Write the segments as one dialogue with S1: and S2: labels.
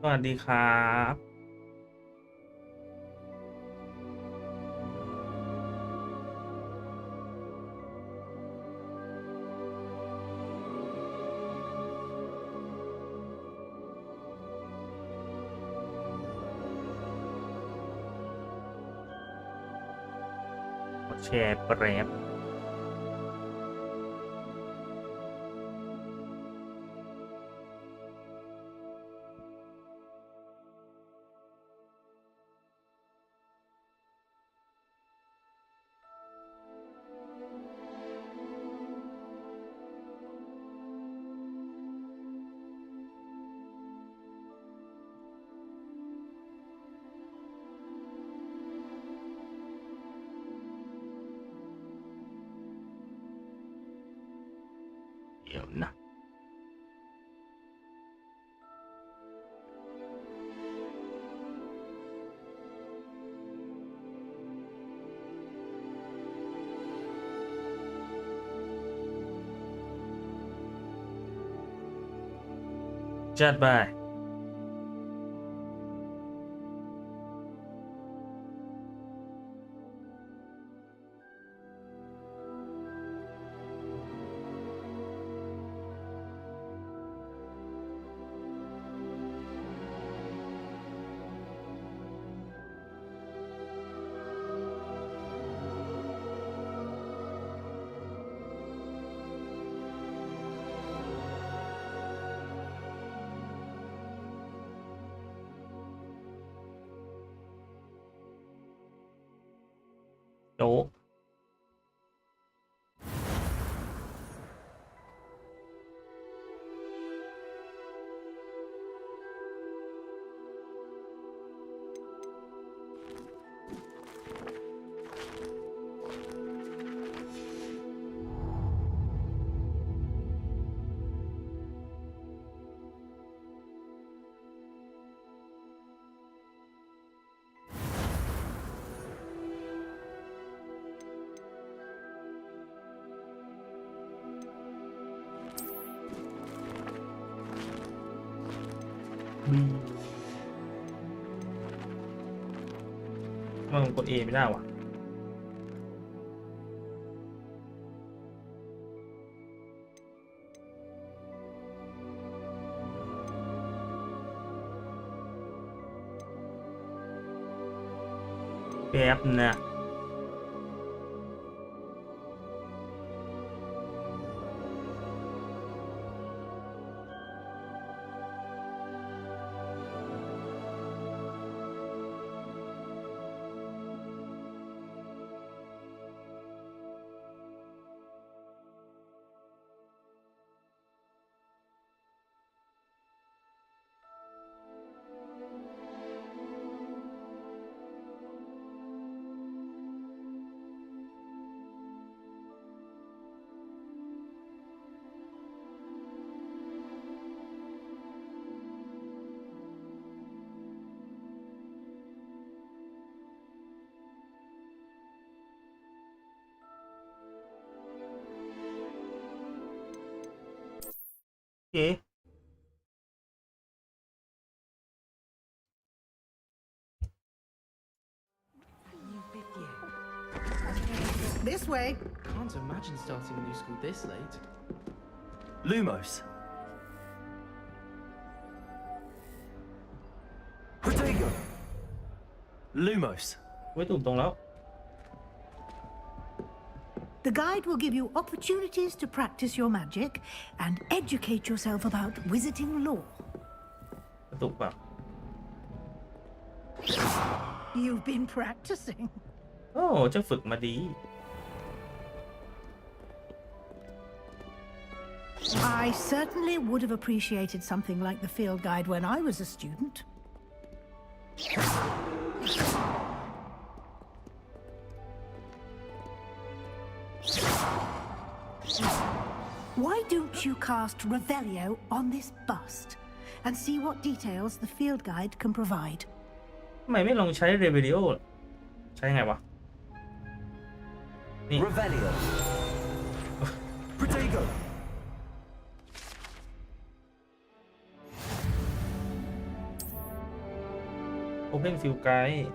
S1: วัสดีครับแชร์แปรบเดี๋ยวนะจัดไปโจ๊กมันกด A ไม่ได้วะแป๊บนะโอเค
S2: This way.
S3: Can't imagine starting a new school this late.
S4: Lumos. Protego. Lumos.
S1: ไว้ถูกตรงแล้ว
S2: The guide will give you opportunities to practice your magic and educate yourself about wizarding lore.
S1: กระตุกเปล่า
S2: You've been practicing.
S1: โอ้เจ้าฝึกมาดี
S2: I certainly would have appreciated something like the field guide when I was a student. Why don't you cast Revelio on this bust and see what details the field guide can provide?
S1: ทำไมไม่ลองใช้เรเวดิโอใช้ไงวะ นี่
S4: Revelio. Protego.
S1: Open Field Guide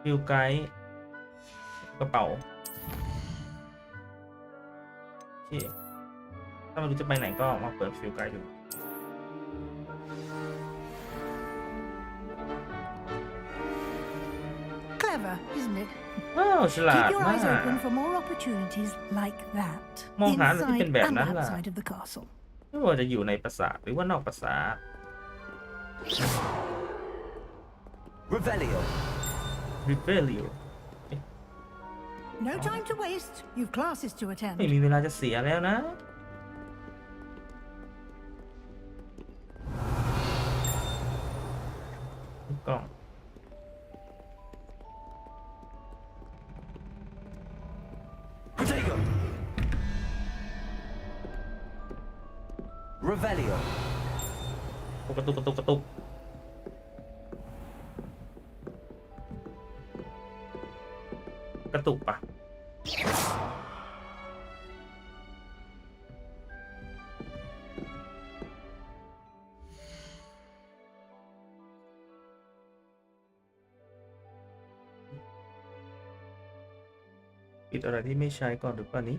S1: ฟิลไกด์กระเป๋าโอเคถ้าไม่รู้จะไปไหนก็มาเปิดฟิลไกด์ดู
S2: Clever, isn't it?
S1: ว้าวฉลา
S2: Keep
S1: ด
S2: your
S1: มา
S2: eyes
S1: ก
S2: open for more opportunities like that
S1: มองหาอะไรที่
S2: inside
S1: เป็นแบบ
S2: and
S1: นั้นล่ะ
S2: outside of the castle.
S1: ไม่ว่าจะอยู่ในปราสาทหรือว่านอกปราสาท
S4: Revelio.
S1: Rebellion
S2: No time to waste. You've classes to
S1: ไม่
S2: attend.
S1: มีเวลาจะเสียแล้วนะกล่อง
S4: Protego. Revelio.
S1: กระตุกกระตุกกระตุกกระตุกปะปิดอะไรที่ไม่ใช้ก่อนหรือเปล่านี้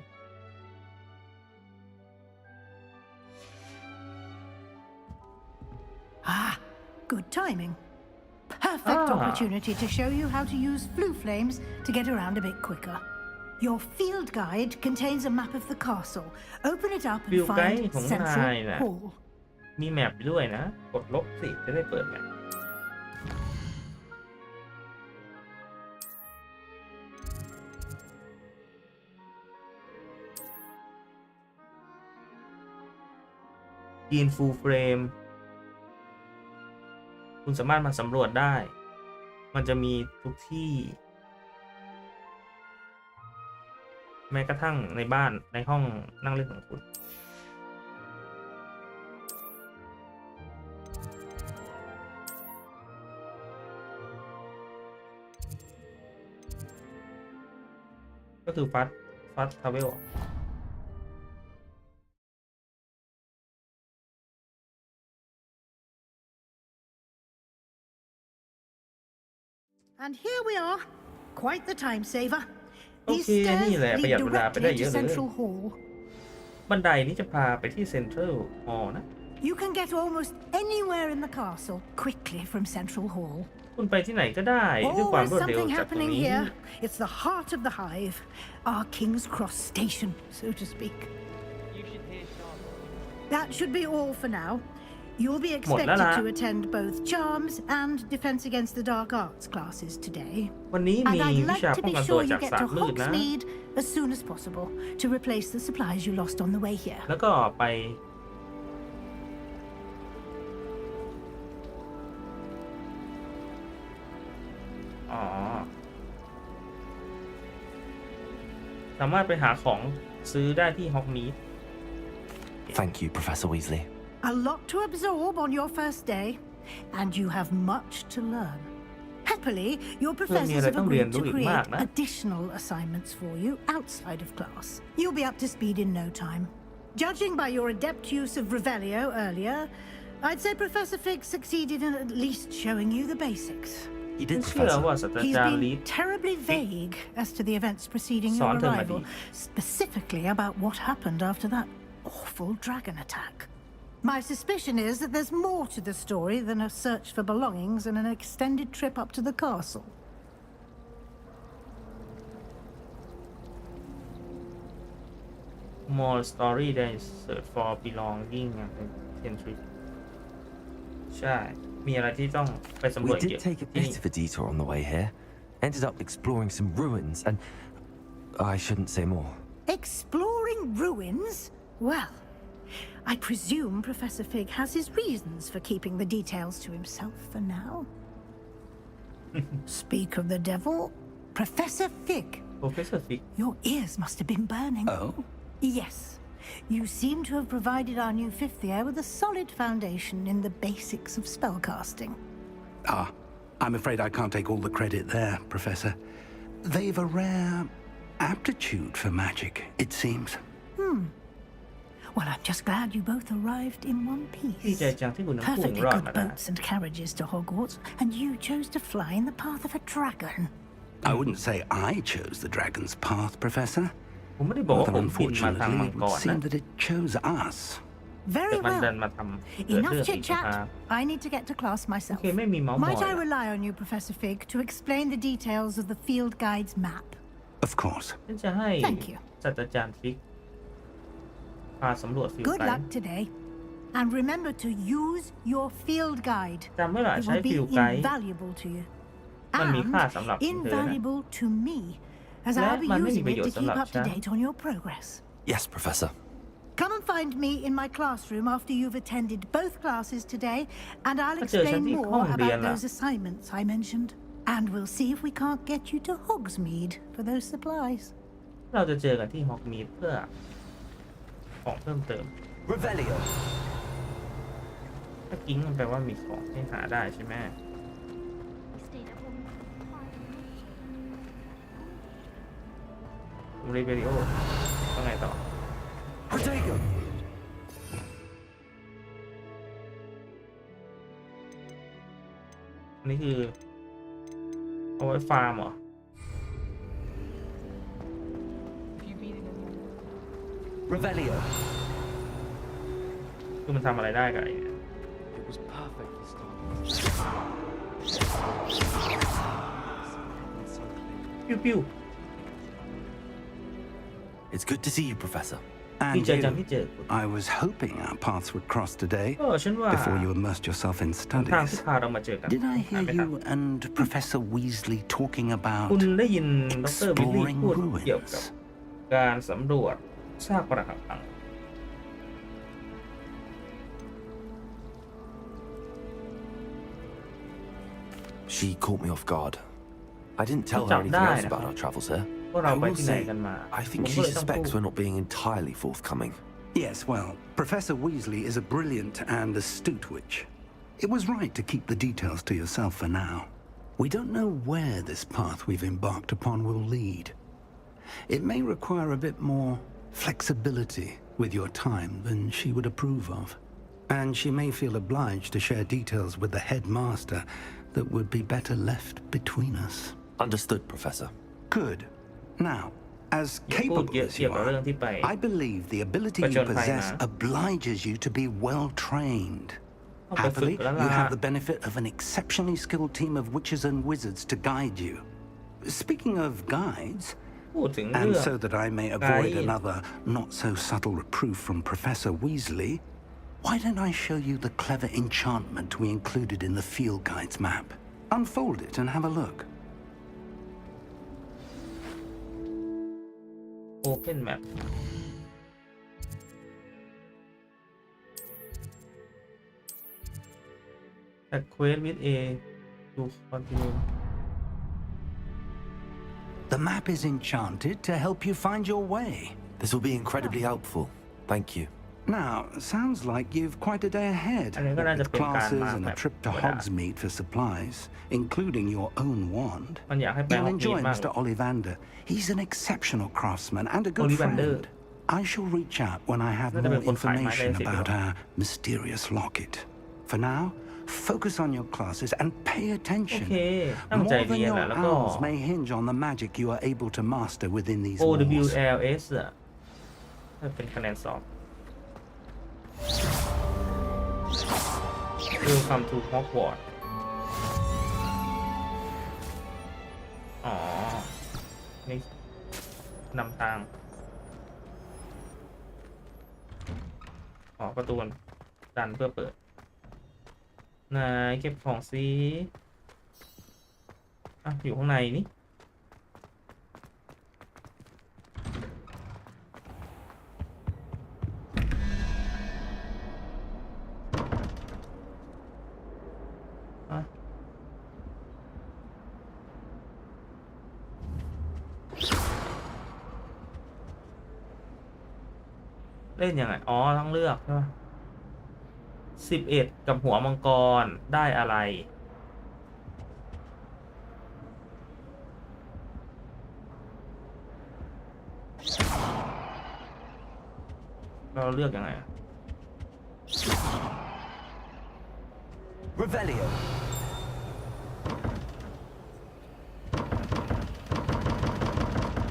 S2: Ah, good timing. Perfect opportunity to show you how to use flue flames to get around a bit quicker. Your field guide contains a map of the castle. Open it up and
S1: Field guide
S2: find
S1: ของ
S2: Central
S1: นายน่ะ
S2: Hall.
S1: มีแมปด้วยนะ กดลบสิ จะได้เปิดแมปยีนฟูลเฟรมคุณสามารถมาสำรวจได้ มันจะมีทุกที่ แม้กระทั่งในบ้านในห้องนั่งเล่นของคุณ ก็คือฟัสทราเวล
S2: And here we are. Quite the time saver. These
S1: โอเค
S2: stairs
S1: นี่แหละประหยัด
S2: lead
S1: เวลาไปได้
S2: directly
S1: เย
S2: to
S1: อะเลย
S2: Central Hall.
S1: บันไดนี้จะพาไปที่เซ็นทรัลฮอลล์นะ
S2: You can get almost anywhere in the castle quickly from Central Hall.
S1: คุณไปที่ไหนก็ได้ด้วยความ
S2: Always
S1: รวดเร็ว
S2: something
S1: จากตรง
S2: happening
S1: นี้
S2: here. It's the heart of the hive, our King's Cross station, so to speak. That should be all for now. You'll be expected to attend both Charms and Defense Against the Dark Arts classes today.
S1: วันนี้
S2: And
S1: มี
S2: I'd
S1: วิ
S2: like
S1: ชา
S2: to
S1: ป้อง
S2: be
S1: กันตัว
S2: sure you
S1: จาก
S2: get
S1: ศาสต
S2: to
S1: ร์มืดนะ
S2: Hogsmeade as soon as possible to replace the supplies you lost on the way here.
S1: แล้วก็ไปอ๋อสามารถไปหาของซื้อได้ที่ฮอกมีด
S4: Thank you, Professor Weasley.
S2: A lot to absorb on your first day, and you have much to learn. Happily, your professors have agreed to create additional assignments for you outside of class. You'll be up to speed in no time. Judging by your adept use of Revelio earlier, I'd say Professor Fig succeeded in at least showing you the basics.
S4: He did,
S1: เชื่อ
S4: Professor.
S1: ว่าศาสตรา
S2: He's
S1: จารย์ลีด
S2: been terribly vague as to the events preceding your
S1: สอนเธอมาดี
S2: arrival, specifically about what happened after that awful dragon attack. My suspicion is that there's more to the story than a search for belongings and an extended trip up to the castle.
S1: more story than search for belonging and entry ใช่ มีอะไรที่ต้องไปสำรว
S4: We
S1: จเกี่ย
S4: did
S1: ว
S4: take a
S1: ที่นี่
S4: bit of a detour on the way here. Ended up exploring some ruins and... I shouldn't say more.
S2: Exploring ruins? Well, I presume Professor Fig has his reasons for keeping the details to himself for now. Speak of the devil, Professor Fig.
S1: Professor Fig
S2: Your ears must have been burning.
S5: Oh?
S2: Yes. You seem to have provided our new fifth year with a solid foundation in the basics of spellcasting.
S5: Ah, I'm afraid I can't take all the credit there, Professor. They've a rare aptitude for magic, it seems.
S2: Well, I'm just glad you both arrived in one
S1: ดีใจ
S2: piece.
S1: จังที่คุณทั้งคู่
S2: Perfectly
S1: รอด
S2: good
S1: มาได้
S2: boats and carriages to Hogwarts, and you chose to fly in the path of a dragon.
S5: I wouldn't say I chose the dragon's path, Professor.
S1: ผมไม่ได้บอกว่า
S5: Although
S1: ผมบินมาทาง
S5: unfortunately,
S1: มั
S5: it
S1: งก
S5: would
S1: รนะ
S5: seem that it chose us.
S1: แต่
S2: Very
S1: มันเดิน
S2: well.
S1: มาทำเกิดเรื่อง
S2: Enough
S1: อีก
S2: chit
S1: นะครั
S2: chat.
S1: บ
S2: I need to get to class
S1: โอ
S2: myself.
S1: เคไม่มีเมาส์มอย
S2: Might I
S1: ละ
S2: rely on you, Professor Fig, to explain the details of the field guide's map?
S5: Of course.
S1: ฉันจะให้
S2: Thank you.
S1: ศาสตราจารย์ฟิกพาสำรวจฟิล
S2: Good
S1: ไกด์
S2: luck today. And remember to use your field guide.
S1: จำไว้ล่ะ
S2: It
S1: ใช้
S2: will be
S1: ฟิลไกด์
S2: invaluable to you.
S1: มันมีค่าสำหรับ
S2: And
S1: คุณเธอนะ
S2: invaluable to me, as
S1: และ
S2: I'll be
S1: มันไม่มี
S2: using
S1: ประ
S2: it
S1: โยช
S2: to
S1: น์สำห
S2: keep
S1: รับ
S2: up to
S1: ฉัน
S2: date on your progress.
S4: Yes, Professor.
S2: Come and find me in my classroom after you've attended both classes today, and I'll
S1: ถ้าเจอฉัน
S2: explain
S1: ที่
S2: more
S1: ห้องเรียน
S2: about
S1: ล่ะ
S2: those assignments I mentioned. And we'll see if we can't get you to Hogsmeade for those supplies.
S1: เราจะเจอกันที่ฮอกมีดเพื่อของเพิ่มเติม
S4: Revelio.
S1: ถ้ากิ้งมันแปลว่ามีของให้หาได้ใช่ไหมเรเบริโอต้องไงต่อ
S4: Protego.
S1: อันนี้คือเอาไว้ฟาร์มเหรอ
S4: Revelio.
S1: คือมันทำอะไรได้กับไอ้เนี่ย
S3: It was perfect this time.
S1: ปิ้วปิ้ว
S4: It's good to see you, Professor.
S1: ดี
S5: And
S1: ใจจังที่
S5: you.
S1: เจอคุณ
S5: I was hoping our paths would cross today
S1: ก็ฉันว่า
S5: before you immersed yourself in
S1: ทางที่
S5: studies.
S1: พาเรามาเจอกัน
S5: Did I hear you and Professor Weasley talking
S1: คุณ
S5: about
S1: ได้ยินดรวิลลี่
S5: exploring
S1: พูดเกี่ยวกับ
S5: ruins?
S1: การสำรวจซากปรักหักพัง
S4: She caught me off guard. I didn't tell her anything else about our travels here.
S1: ว่าเรา
S4: I
S1: ไป
S4: will
S1: ที่ไหน
S4: say,
S1: กันมา
S4: I
S1: ผ
S4: think
S1: ม
S4: she
S1: ก็เลยต้องพู
S4: suspects
S1: ด
S4: we're not being entirely forthcoming.
S5: Yes, well, Professor Weasley is a brilliant and astute witch. It was right to keep the details to yourself for now. We don't know where this path we've embarked upon will lead. It may require a bit more flexibility with your time than she would approve of. And she may feel obliged to share details with the headmaster that would be better left between us.
S4: Understood, Professor.
S5: Good. Now, as
S1: อย่าพูด
S5: capable
S1: เยอะ
S5: as
S1: เกี่ย
S5: you
S1: วกับเรื่อง
S5: are,
S1: ที่ไป
S5: I believe the ability
S1: ผจ
S5: you
S1: ญภัย
S5: possess
S1: มา
S5: obliges you to be well trained.
S1: ต้องไปฝึก
S5: Happily,
S1: แล้ว
S5: you
S1: ล่ะ
S5: have the benefit of an exceptionally skilled team of witches and wizards to guide you. Speaking of guides,
S1: พูดถึงเรื่
S5: and
S1: อง
S5: so that I may avoid
S1: Guide.
S5: another not-so-subtle reproof from Professor Weasley, why don't I show you the clever enchantment we included in the field guide's map? Unfold it and have a look.
S1: Open Map แต่ Quest with A to continue
S5: The map is enchanted to help you find your way.
S4: This will be incredibly helpful. Thank you.
S5: Now, sounds like you've quite a day ahead,
S1: อันนี้ก็น่าจะ
S5: with
S1: เป็นการ
S5: classes
S1: มา
S5: and
S1: แบ
S5: a
S1: บ
S5: trip to
S1: ธรรมดา
S5: Hogsmeade for supplies, including your own wand.
S1: มันอยากให้ไป
S5: You'll
S1: ฮอกมีด
S5: enjoy
S1: มาก
S5: Mr. Ollivander. He's an exceptional craftsman and a good
S1: Ollivander.
S5: friend. I shall reach out when I have
S1: น่าจะ
S5: more
S1: เป็นคนขายไม้ได้
S5: information
S1: สิ
S5: about our mysterious locket. For now, focus on your classes and pay
S1: โอ
S5: attention.
S1: เค ตั้งใจ
S5: More than
S1: เรียน
S5: your
S1: แหละแล้วก็
S5: owls may hinge on the magic you are able to master within these walls.
S1: OWLS อ่ะถ้าเป็นคะแนนสอบ Welcome to Hogwarts อ๋อ นี่นำทาง อ๋อ ประตูดันเพื่อเปิดไหนเก็บของซิอ่ะ อยู่ข้างในนี่ อ่ะ เล่นยังไง อ๋อ ต้องเลือกใช่ไหม11 กับหัวมังกรได้อะไร เราเลือกยังไงอะ
S4: Revelio.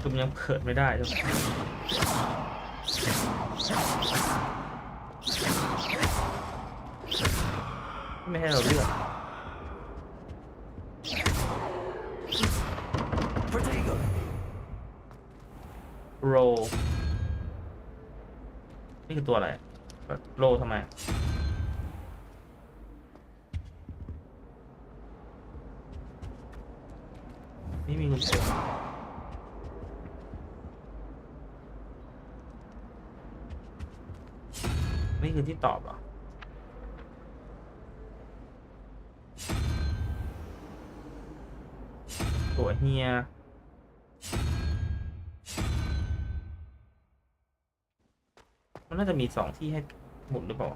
S1: คือมันยังเปิดไม่ได้ใช่ไหมไม่ให้เราเลือก
S4: Protego.
S1: โรนี่คือตัวอะไรโรทำไมนี่มีกุญแจนี่คือที่ตอบเหรอตัวเฮียมันน่าจะมี2ที่ให้หมุนหรือเปล่า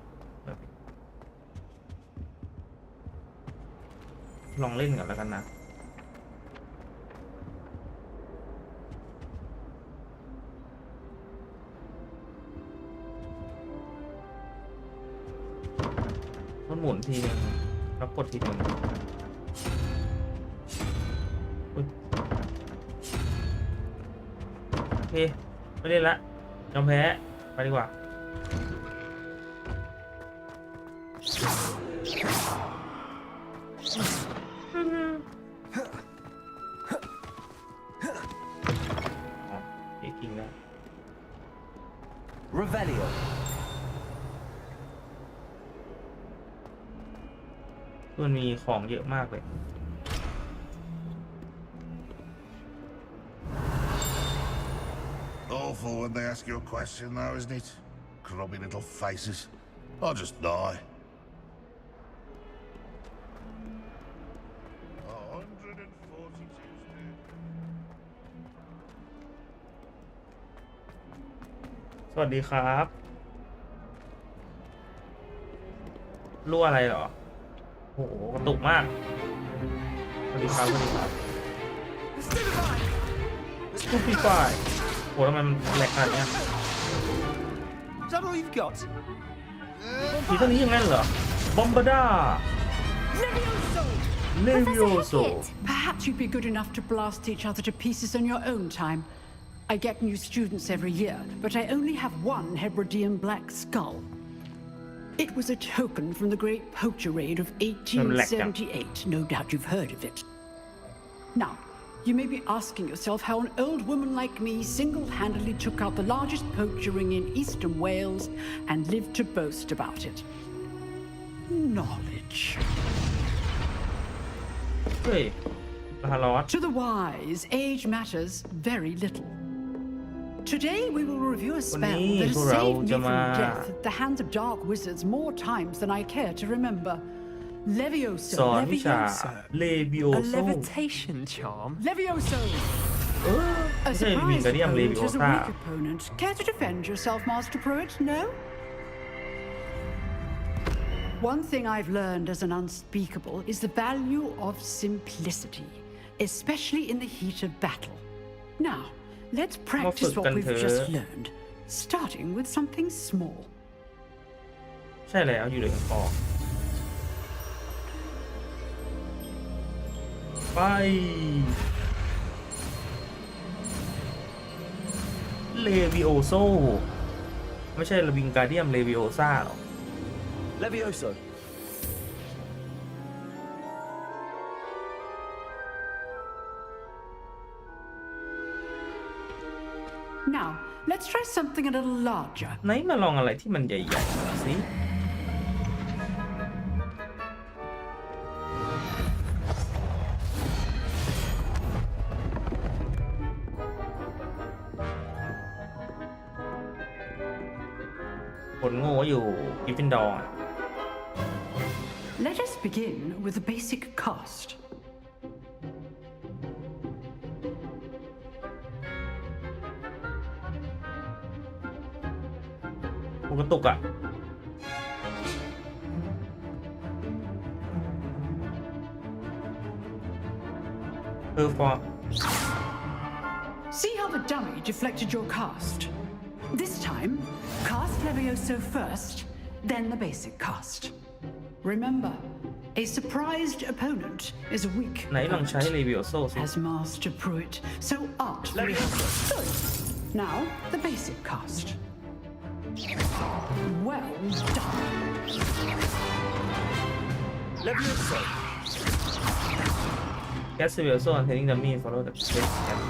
S1: ลองเล่นกันแล้วกันนะมันหมุนทีนึงแล้วกดทีนึงโอเคไม่เล่นละยอมแพ้ไปดีกว่าจริงนะ
S4: Revelio.
S1: มันมีของเยอะมากเลย
S6: Awful when they ask you a question, though, isn't it? Grubby little faces. I'll just die. 142
S1: สวัสดีครับรั่วอะไรเหรอโอ้โหกระตุกมาก สวัสดีครับ สวัสดีครับสตูปิฟายโหทำไมมันแหลกขนาดเนี้ย
S3: Is that all you've got?
S1: ผีตัวนี้ยังไงเหรอ บอมบาด้า เลวิโอโซ
S7: Perhaps you'd be good enough to blast each other to pieces on your own time. I get new students every year, but I only have one Hebridean black skull. It was a token from the great poacher raid of 1878. No doubt you've heard of it. Now, you may be asking yourself how an old woman like me single-handedly took out the largest poacher ring in eastern Wales and lived to boast about it. Knowledge.
S1: เฮ้ยลาลอส
S7: To the wise, age matters very little. Today we will review a spell that has saved me from death at the hands of dark wizards more times than I care to remember. Levioso.
S1: สอนวิชาเลวิโอ
S3: A
S1: โซ
S3: levitation charm?
S7: Levioso.
S1: ไม่
S7: A
S1: ใช่วิง
S7: surprise
S1: การเดียมเลวิ
S7: opponent
S1: โอ
S7: is a
S1: ซ่า
S7: weak opponent. Care to defend yourself, Master Pruitt? No? One thing I've learned as an unspeakable is the value of simplicity, especially in the heat of battle. Now, let's practice what we've just learned, starting with something small.
S1: ใช่แล้วอยู่เลยคอไปเลวิโอโซไม่ใช่วิงการเดียมเลวิโอซ่าหรอ
S4: Levioso.
S7: Now, let's try something a little larger.
S1: ไหนมาลองอะไรที่มันใหญ่ๆหน่อยสิคนโง่อยู่กริฟฟินดอร์
S7: Let us begin with the basic cast.
S1: กูกระตุกอ่ะ
S7: See how the dummy deflected your cast? This time, cast Levioso first, then the basic cast. Remember, a surprised opponent is a weak
S1: ไหนลองใช้
S7: opponent.
S1: รีวิวโซ่สิ
S7: As Master Pruitt so artfully. Good. Now, the basic cast. Well done.
S3: Levioso.
S1: Cast รีวิวโซ่ and training dummy follow the basic cast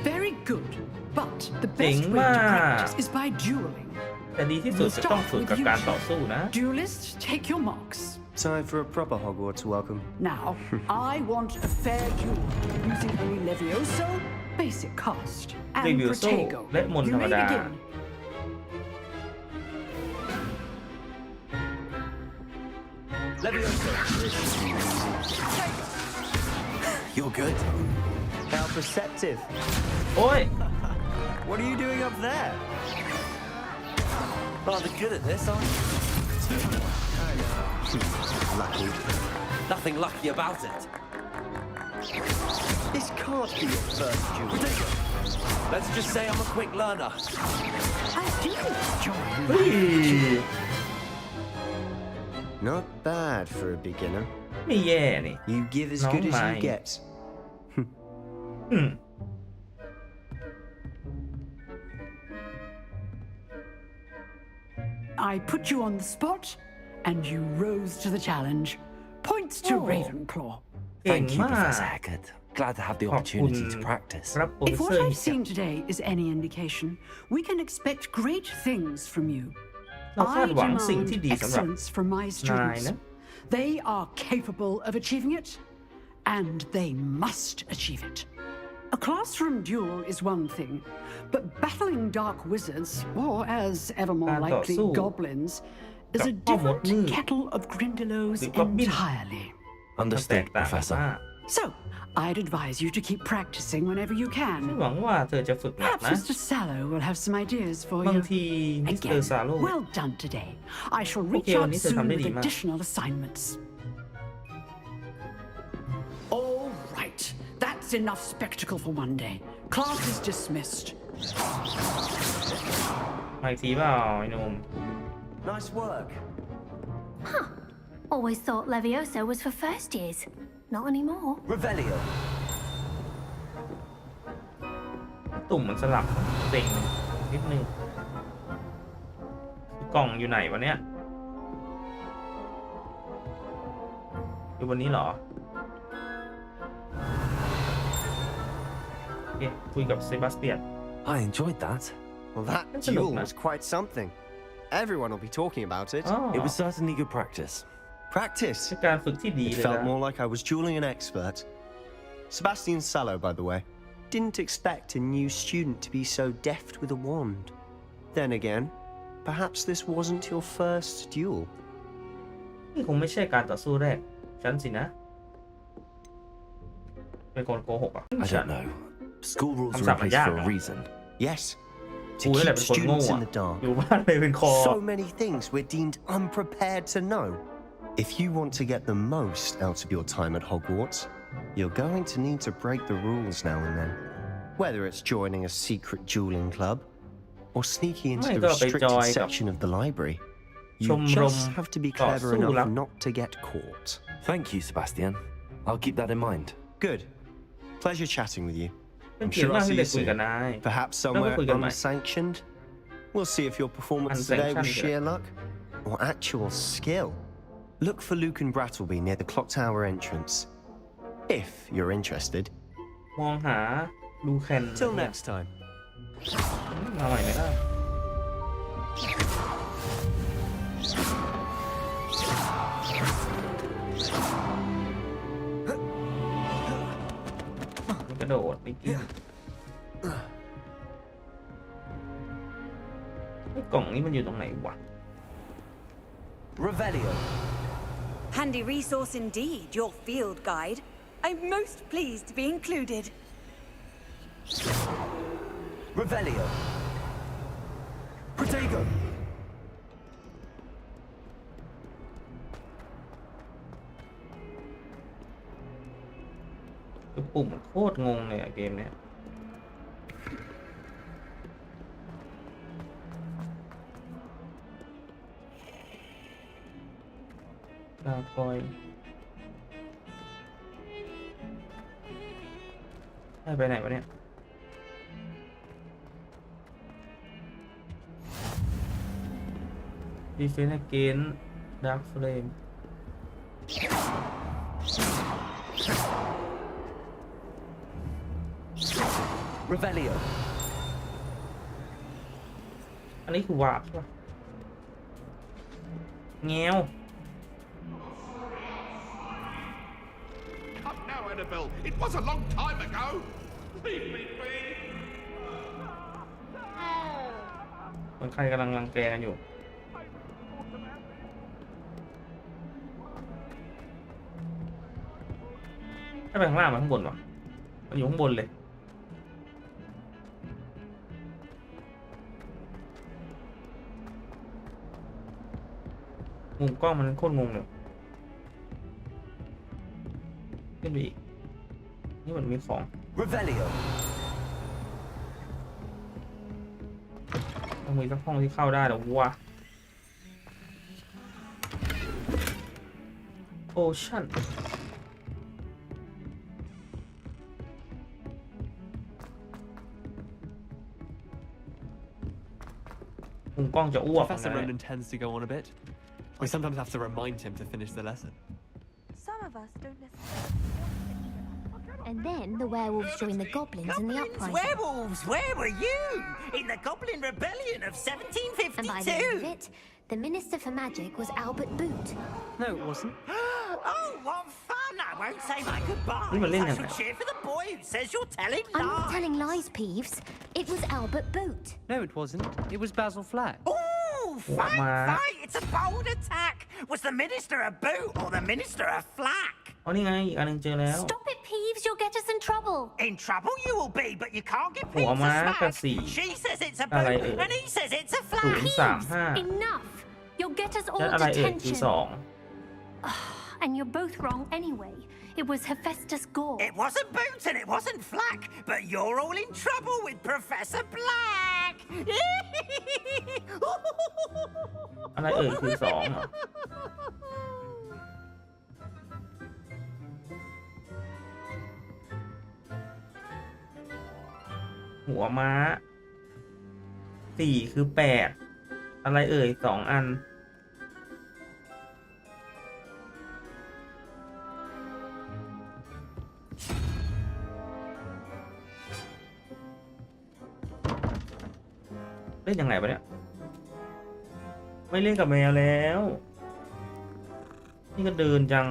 S7: Very good. But the
S1: เจ๋ง
S7: best way
S1: มา
S7: to
S1: ก
S7: practice is by dueling.
S1: แต่ดีที่สุดจะต้องฝึกกับการต่อสู้นะ
S7: Duelists, take your marks.
S3: Time for a proper Hogwarts welcome.
S7: Now, I want a fair duel using only Levioso, basic cast, and
S1: Levioso
S7: Protego.
S1: และมนต์
S7: You
S1: ธรรม
S7: may
S1: ดา
S7: begin.
S3: Levioso.
S4: You're good.
S3: How perceptive.
S1: โอ้ย
S3: What are you doing up there?
S4: Rather good at this, aren't you?
S3: Lucky.
S4: Nothing lucky about it.
S3: This can't be your first duel.
S4: Let's just say I'm a quick learner.
S7: I do enjoy
S1: เฮ้ย
S3: Not bad for a beginner.
S1: ไม่แย่นี่
S3: You give as
S1: No,
S3: good as you
S1: mate.
S3: get.
S1: อืม
S7: I put you on the spot, and you rose to the challenge. Points to
S1: Oh.
S7: Ravenclaw.
S1: เก่ง
S4: Thank you,
S1: มาก
S4: Professor Haggard. Glad to have the
S1: ขอบคุณ
S4: opportunity to practice.
S1: ครับโปร
S7: If
S1: เซ
S7: what
S1: อร์
S7: I've seen today is any indication, we can expect great things from you.
S1: เราคา
S7: I
S1: ดหวังสิ่ง
S7: demand
S1: ที่ดีสำหรับ
S7: excellence from my
S1: นาย
S7: students.
S1: นะ
S7: They are capable of achieving it, and they must achieve it. A classroom duel is one thing, but battling dark wizards, or as ever more
S1: การต่อ
S7: likely
S1: สู้
S7: goblins, is a
S1: กับพ่อมด
S7: different
S1: มืด
S7: kettle of Grindylows
S1: หรือ Goblin
S7: entirely.
S1: มันแต
S4: Understood,
S1: กต่างกัน
S4: Professor.
S1: มาก
S7: So, I'd advise you to keep practicing whenever you
S1: ฉัน
S7: can.
S1: หวังว่าเธอจะฝึกหนัก
S7: Perhaps
S1: นะ
S7: Mr. Sallow will have some ideas for
S1: บาง
S7: you.
S1: ทีมิสเตอ
S7: Again,
S1: ร์ซาโล
S7: well done today. I shall reach
S1: Okay,
S7: out
S1: วันนี้เธอ
S7: soon
S1: ทำได้
S7: with
S1: ดีมาก
S7: additional assignments. All right, that's enough spectacle for one day. Class is dismissed.
S1: มาอีกทีเปล่าไอ้หนุ่ม
S3: Nice work.
S8: Always thought Levioso was for first years. Not anymore.
S3: Revelio.
S1: ตุ่มมันสลับเต็งนิดนึงกล่องอยู่ไหนวะเนี่ยอยู่บนนี้เหรอโอเคคุยกับเซบาสเตียน
S4: I enjoyed that.
S3: Well, that
S1: That's a
S3: duel
S1: look,
S3: was quite something. Everyone will be talking about it.
S1: อ๋อ
S4: It was certainly good practice.
S3: Practice.
S1: เป็นการฝึกที่ดี
S3: It
S1: เลย
S3: felt
S1: นะ
S3: more like I was dueling an expert. Sebastian Sallow, by the way, didn't expect a new student to be so deft with a wand. Then again, perhaps this wasn't your first duel.
S1: นี่คงไม่ใช่การต่อสู้แรกฉันสินะเป็นคนโกหกอ่ะ
S4: I don't know. School rules
S1: I'm
S4: are in place
S1: sorry,
S4: for a
S1: yeah.
S4: reason.
S3: Yes,
S1: กู
S3: to
S1: นั่นแหละ
S3: keep
S1: เป็นคนโง่
S3: students
S1: อะ
S3: in the dark.
S1: อยู่บ้านเลยเป็นคอ
S3: So many things we're deemed unprepared to know. If you want to get the most out of your time at Hogwarts, you're going to need to break the rules now and then. Whether it's joining a secret dueling club or sneaking into
S1: Might
S3: the
S1: goไป
S3: restricted
S1: จอยกับ
S3: section of the library,
S1: ช
S3: you
S1: มรม
S3: just have to be
S1: ต่อ
S3: clever
S1: สู้ลับ
S3: enough not to get caught.
S4: Thank you, Sebastian. I'll keep that in mind.
S3: Good. Pleasure chatting with you.
S1: เป็น
S3: I'm
S1: เกียร
S3: sure
S1: ติมาก
S3: I'll
S1: ที่
S3: see
S1: ได้
S3: you
S1: คุยกับ
S3: soon.
S1: นาย
S3: Perhaps
S1: แล้วก็
S3: somewhere
S1: คุยกันใหม่
S3: unsanctioned. We'll see if your performance today was
S1: Unsanctioned,
S3: sheer luck or actual skill. Look for Luke and Brattleby near the clock tower entrance. If you're interested.
S1: มองหาลูแคน
S3: Till next time.
S1: มาใหม่ไหมล่ะมันกระโดดไปกินไอ้กล่องนี้มันอยู่ตรงไหนวะ
S3: Revelio.
S9: Handy resource indeed, your field guide. I'm most pleased to be included.
S3: Revelio. Protego.
S1: คือปุ่มโคตรงงเลยอะเกมเนี้ย ลาคอยได้ไปไหนวะเนี่ยDefense against Dark Flame
S4: Revelio.
S1: อันนี้คือวาร์ปใช่ปะแงว
S6: Come now, Annabelle. It was a long time ago. Leave me be.
S1: คนใครกำลังรังแกกันอยู่ถ้าไปข้างล่างมาข้างบนวะมันอยู่ข้างบนเลยมุมกล้องมันโคตรงงเลยขึ้นไปอีกนี่มันมีของ
S4: Revelio.
S1: ต้องมีสักห้องที่เข้าได้หรอวะโอชั่นมุมกล้องจะอ้วก
S10: Professor Ronan tends to go on a bit. We sometimes have to remind him to finish the lesson.
S11: Some of us don't listen. And then the werewolves joined the goblins in the uprising.
S12: Werewolves! Where were you? In the Goblin Rebellion of 1752?
S11: And by the end of it, the Minister for Magic was Albert Boot.
S10: No, it wasn't.
S12: Oh, what fun! I won't say my goodbyes.
S1: Ini malin
S12: I
S1: yang
S12: shall
S1: mana?
S12: cheer for the boy who says you're telling
S11: I'm
S12: lies.
S11: not telling lies, Peeves. It was Albert Boot.
S10: No, it wasn't. It was Basil Flack.
S12: Ooh, fight,
S1: ma.
S12: fight! It's a bold attack. Was the Minister a boot or the Minister a flack?
S1: อ๋อนี่ไงอีกอันหนึงเจอแล้ว
S11: Stop it, Peeves. You'll get us in trouble.
S12: In trouble you will be, but you can't give
S1: หัว
S12: Peeves
S1: ม้า
S12: a
S1: กับ
S12: smack.
S1: สี่
S12: She says it's a
S1: อะไร
S12: boot,
S1: เอ่ย
S12: and he says it's a
S1: ศูน
S12: flack.
S1: ย์สามห้า
S11: Enough. You'll get us
S1: และ
S11: all
S1: อะไรเอ่ยคือ
S11: detention.
S1: สอง
S11: And you're both wrong anyway. It was Hephaestus Gore.
S12: It wasn't Boot and it wasn't Flack, but you're all in trouble with Professor Black.
S1: อะไรเอ่ยคือสองเหรอหัวม้าสี่คือแปดอะไรเอ่ยสองอันเล่นยังไงวะเนี่ยไม่เล่นกับแมวแล้ว นี่ก็เดินจัง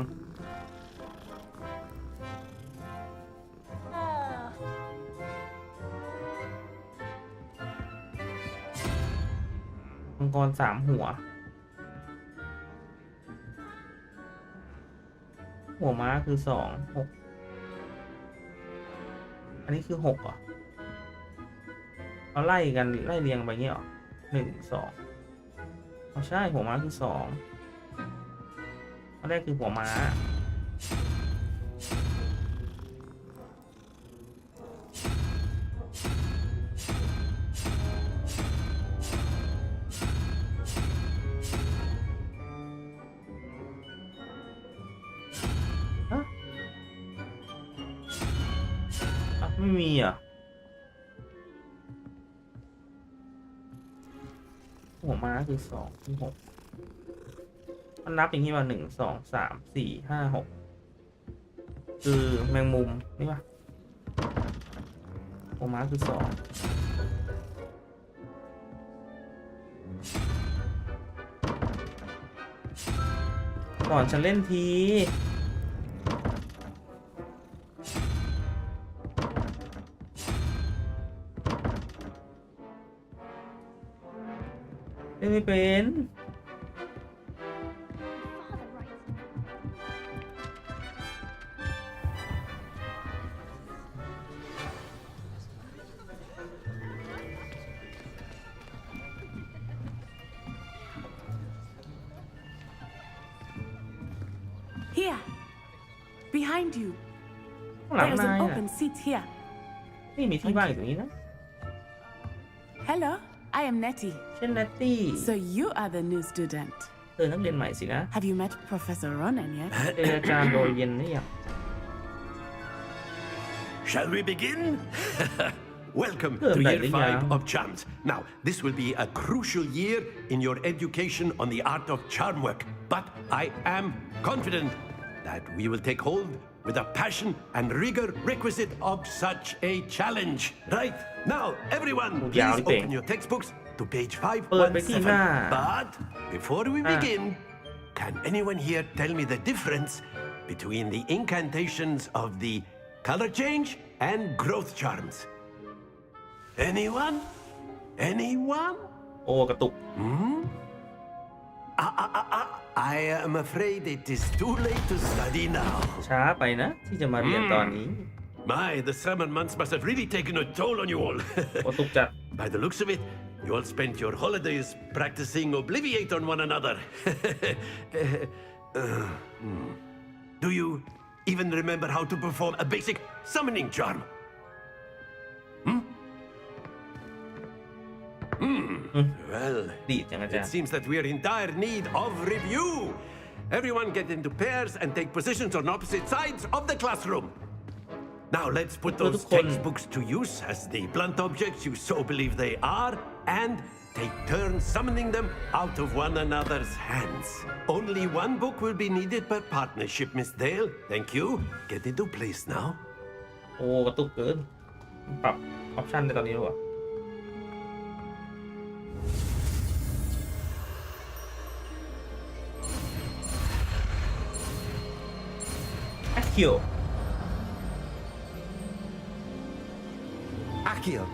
S1: มังกรสามหัว หัวม้าคือสองหกอันนี้คือหกเหรอเอาไล่กันไล่เรียงไปเงี้ยเหรอหนึ่งสองอ๋อใช่หัวม้าคือสองอันแรกคือหัวม้าไม่มีอ่ะหัวม้าคือสองคือหกมันนับอย่างนี้ว่าหนึ่งสองสามสี่ห้าหกคือแมงมุมนี่ป่ะหัวม้าคือสองก่อนฉันเล่นทีไม่เป็น
S13: Here, behind you.
S1: ข้างหลัง
S13: There's
S1: นาย
S13: an
S1: อ่ะ
S13: open seat here.
S1: นี่มีที่ว่างอยู่ตรงนี้นะ
S13: Hello, I am Nettie.
S1: เช่นนัตตี้
S13: So you are the new student.
S1: นักเรียนใหม่สินะ
S13: Have you met Professor Ronan yet?
S1: เจออาจารย์โดยเย็นนี่ยัง
S14: Shall we begin? Welcome to year 5 of charms. Now, this will be a crucial year in your education on the art of charm work. But I am confident that we will take hold with the passion and rigor requisite of such a challenge. Right? Now, everyone, please open your textbooks to page 517. But before we begin, can anyone here tell me the difference between the incantations of the color change and growth charms? Anyone? Anyone?
S1: โอ้กระตุก
S14: I am afraid it is too late to study now.
S1: ช้าไปนะที่จะมาเรียนตอนนี้
S14: My, the summer months must have really taken a toll on you all.
S1: กระตุกจัด
S14: By the looks of it, you all spent your holidays practicing Obliviate on one another. Do you even remember how to perform a basic summoning charm? Well, it seems that we are in dire need of review. Everyone get into pairs and take positions on opposite sides of the classroom. Now let's put those textbooks to use as the blunt objects you so believe they are, and take turns summoning them out of one another's hands. Only one book will be needed per partnership, Miss Dale. Thank you. Get into place now.
S1: โอ้กระตุกเกินปรับออปชั่นในตอนนี้ด้วย Akio.
S3: Akio.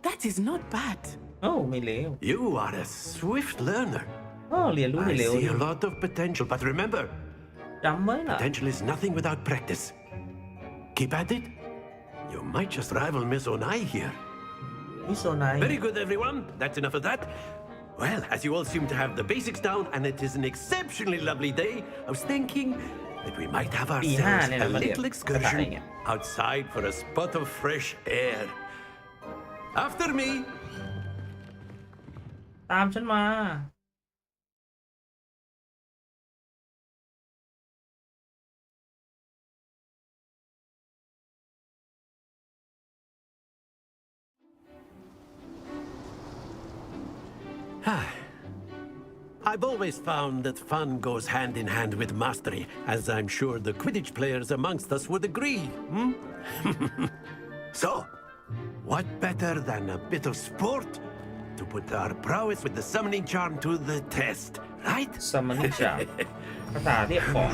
S13: That is not bad.
S1: Oh, ไม่เลว
S14: You are a swift learner.
S1: เรียนรู้ไม่
S14: I
S1: เร็ว
S14: see a lot of potential, but remember,
S1: จำไว้ล่ะ
S14: potential is nothing without practice. Keep at it. You might just rival Miss Onai here.
S1: Miss Onai.
S14: Very good, everyone. That's enough of that. Well, as you all seem to have the basics down, and it is an exceptionally lovely day, I was thinking that we might have ourselves a little excursion outside for a spot of fresh air. After me.
S1: ตามฉันมา
S14: I've always found that fun goes hand in hand with mastery, as I'm sure the Quidditch players amongst us would agree. So, what better than a bit of sport to put our prowess with the summoning charm to the test, right?
S1: Summoning charm. ภาษาเรียกของ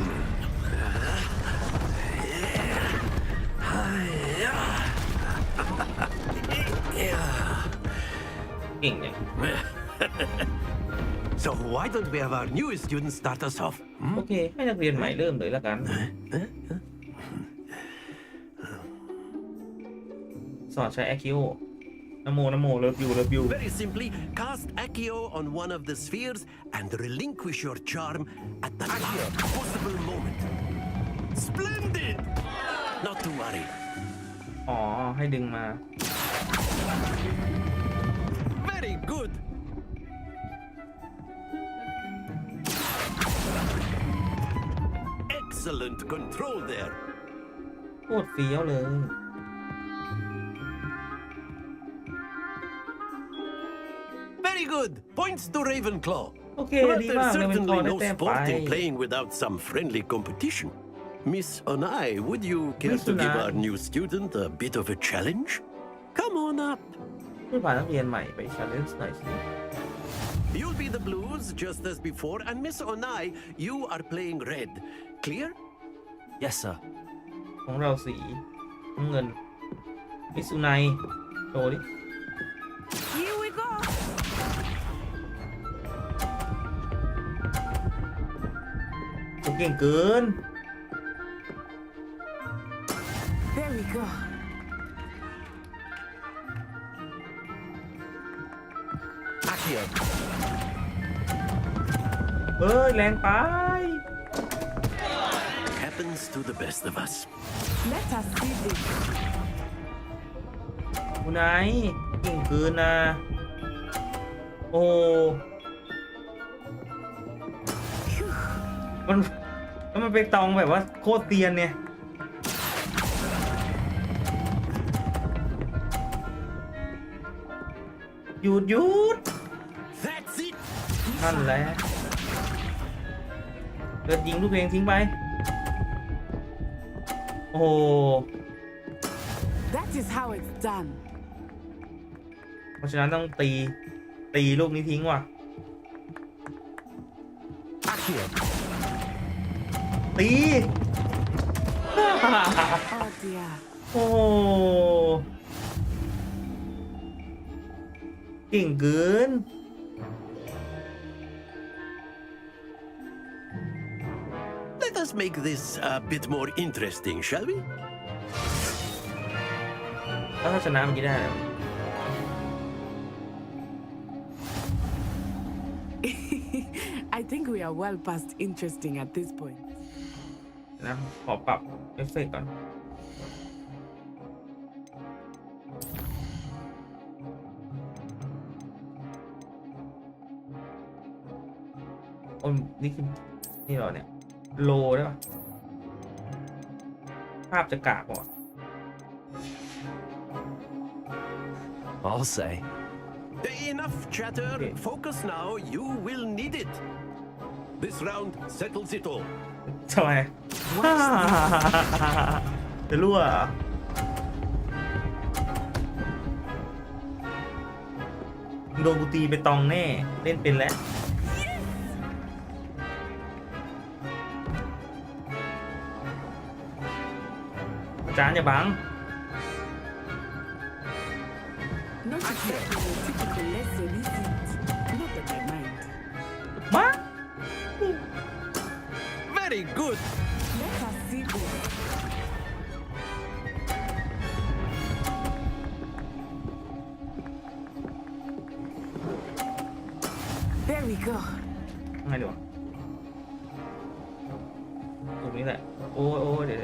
S1: เก่งเนี่ย
S14: So why don't we have our newest students start us off?
S1: โอเคให้นักเรียนใหม่เริ่มเลยแล้วกัน สอนใช้ Akio นะโมเลิฟยู
S14: Very simply, cast Akio on one of the spheres and relinquish your charm at the last possible moment. Splendid! Not to worry.
S1: อ๋อให้ดึงมา
S14: Very good. Excellent control there.
S1: โคตรเฟี้ยวเลย
S14: Very good. Points to Ravenclaw.
S1: โอเค
S14: But
S1: ดี
S14: there's
S1: มาก
S14: certainly
S1: ได้
S14: no
S1: แต้มไป
S14: sport in playing without some friendly competition. Miss Onai, would you care
S1: Miss
S14: to give
S1: Onai.
S14: our new student a bit of a challenge? Come on up.
S1: ช่วยพานักเรียนใหม่ไป challenge หน่อยสิ
S14: You'll be the blues just as before, and Miss Onai, you are playing red. Clear?
S4: Yes, sir.
S1: ของเราสีน้ำเงิน มิสุไนโชว์ดิ
S9: Here we go.
S1: เก่งเกิน
S13: There we go.
S3: Akio.
S1: เฮ้ย แรงไป
S14: Happens to the best of us.
S13: Let us see this.
S1: คุณไนเก่งเกินนะ โอ้มันไปตองแบบว่าโคตรเตียนเนี่ยหยุดนั่นแหละเกิดยิงลูกเพลงทิ้งไปโอ้
S13: That is how it's done.
S1: เพราะฉะนั้นต้องตีลูกนี้ทิ้งว่ะตี
S13: Oh dear.
S1: โอ้เก่งเกิน
S14: Let us make this a bit more interesting, shall we?
S1: ถ้าชนะเมื่อกี้ได้แล้ว
S13: I think we are well past interesting at this point.
S1: นะขอปรับเอฟเฟกต์ก่อนโอ้นี่คือนี่เหรอเนี่ยโลได้ปะภาพจะกากว่ะ
S4: I'll say.
S14: Enough chatter. Focus now. You will need it. This round settles it all.
S1: ทำไมจะรั่วโดนกูตีไปตองแน่เล่นเป็นแล้วอาจารย์อย่าบัง
S13: Not exactly a typical lesson, is it? Not that I mind.
S1: มา
S14: Very good.
S13: Let us see this. There we go.
S1: ไงดีวะตรงนี้แหละโอ้เดี๋ยว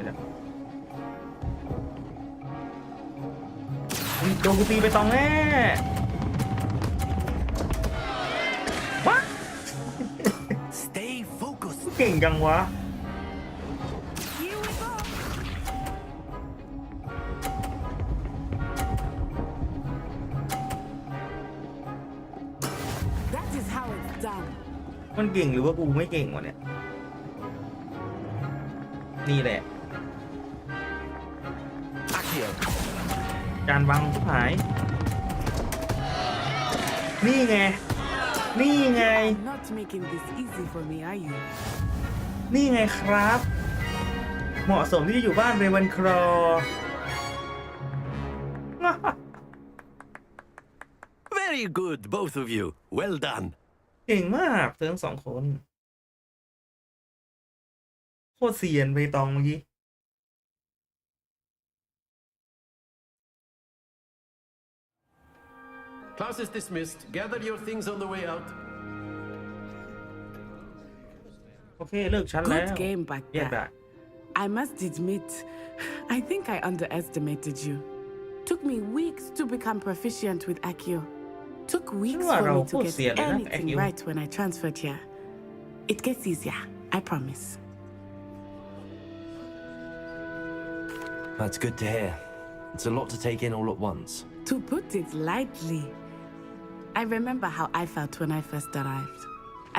S1: โดนกูตีไปตองแน่วะ
S14: Stay focused.
S1: เก่งจังวะ
S13: Here we go. That is how it's done.
S1: มันเก่งหรือว่ากูไม่เก่งวะเนี่ยนี่แหละการวางทุกหายนี่ไง
S13: Not making this easy for me, are you?
S1: นี่ไงครับ เหมาะสมที่จะอยู่บ้านเรวันครอ
S14: Very good, both of you. Well done.
S1: เก่งมากทั้งสองคนโคตรเซียนไปตองเมื่อกี้
S14: Class is dismissed. Gather your things on the way out.
S1: โอเคเลิกชั้นแล้ว
S13: Good game back
S1: แยกได้
S13: there. I must admit, I think I underestimated you. Took me weeks to become proficient with Accio. Took weeks for me to get anything right when I transferred here. It gets easier, I promise.
S4: That's good to hear. It's a lot to take in all at once.
S13: To put it lightly, I remember how I felt when I first arrived.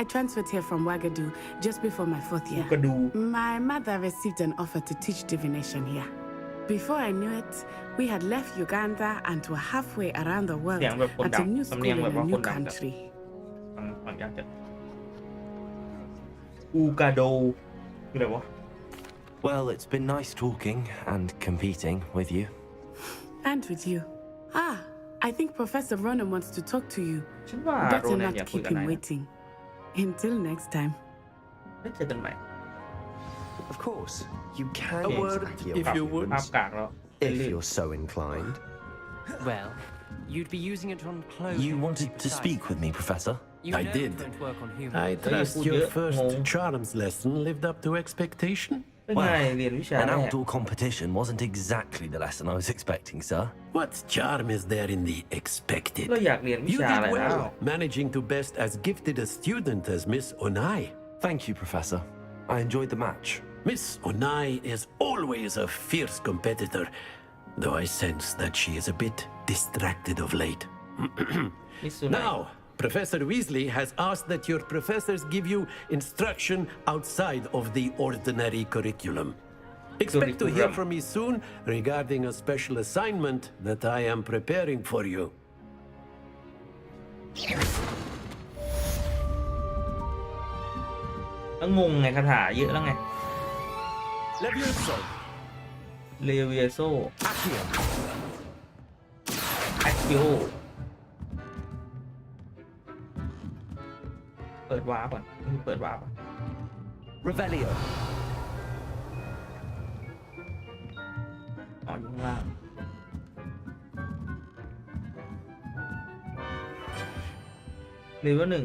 S13: I transferred here from Ouagadougou just before my 4th year. My mother received an offer to teach divination here. Before I knew it, we had left Uganda and were halfway around the world at a new school in a new country.
S4: Well, it's been nice talking and competing with you.
S13: And with you. I think Professor Ronan wants to talk to you. Better not keep him waiting. Until next time.
S3: Of course, you can
S14: A word, if you would.
S3: If you're so inclined.
S10: Well, you'd be using it on clothes.
S4: You wanted to speak with me, Professor?
S14: I did. I trust your first charms lesson lived up to expectation.
S4: An outdoor competition wasn't exactly the lesson I was expecting, sir.
S14: What charm is there in the expected?
S1: เราอยากเรียนวิ
S14: You
S1: ชาอะไร
S14: did
S1: แล้ว
S14: well, managing to best as gifted a student as Miss Onai.
S4: Thank you, Professor. I enjoyed the match.
S14: Miss Onai is always a fierce competitor, though I sense that she is a bit distracted of late. Now, Professor Weasley has asked that your professors give you instruction outside of the ordinary curriculum. Expect to hear from me soon regarding a special assignment that I am preparing for you.
S1: แล้วงงไงคาถาเยอะแล้วไง
S14: Levioso.
S1: Levioso
S14: Accio.
S1: Accio เปิดวาร์ปก่อนเปิดวาร์ป
S4: Revelio.
S1: อ๋ออยู่ข้างล่างเลเวล1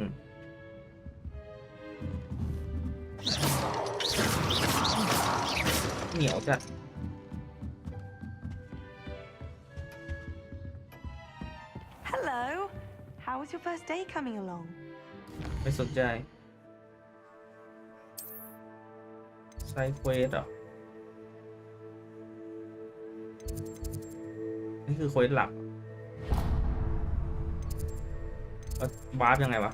S1: เหนียวจัด
S9: Hello. How was your first day coming along?
S1: ไม่สนใจไซด์เควสเหรอนี่คือเควสหลักวาร์ปยังไงวะ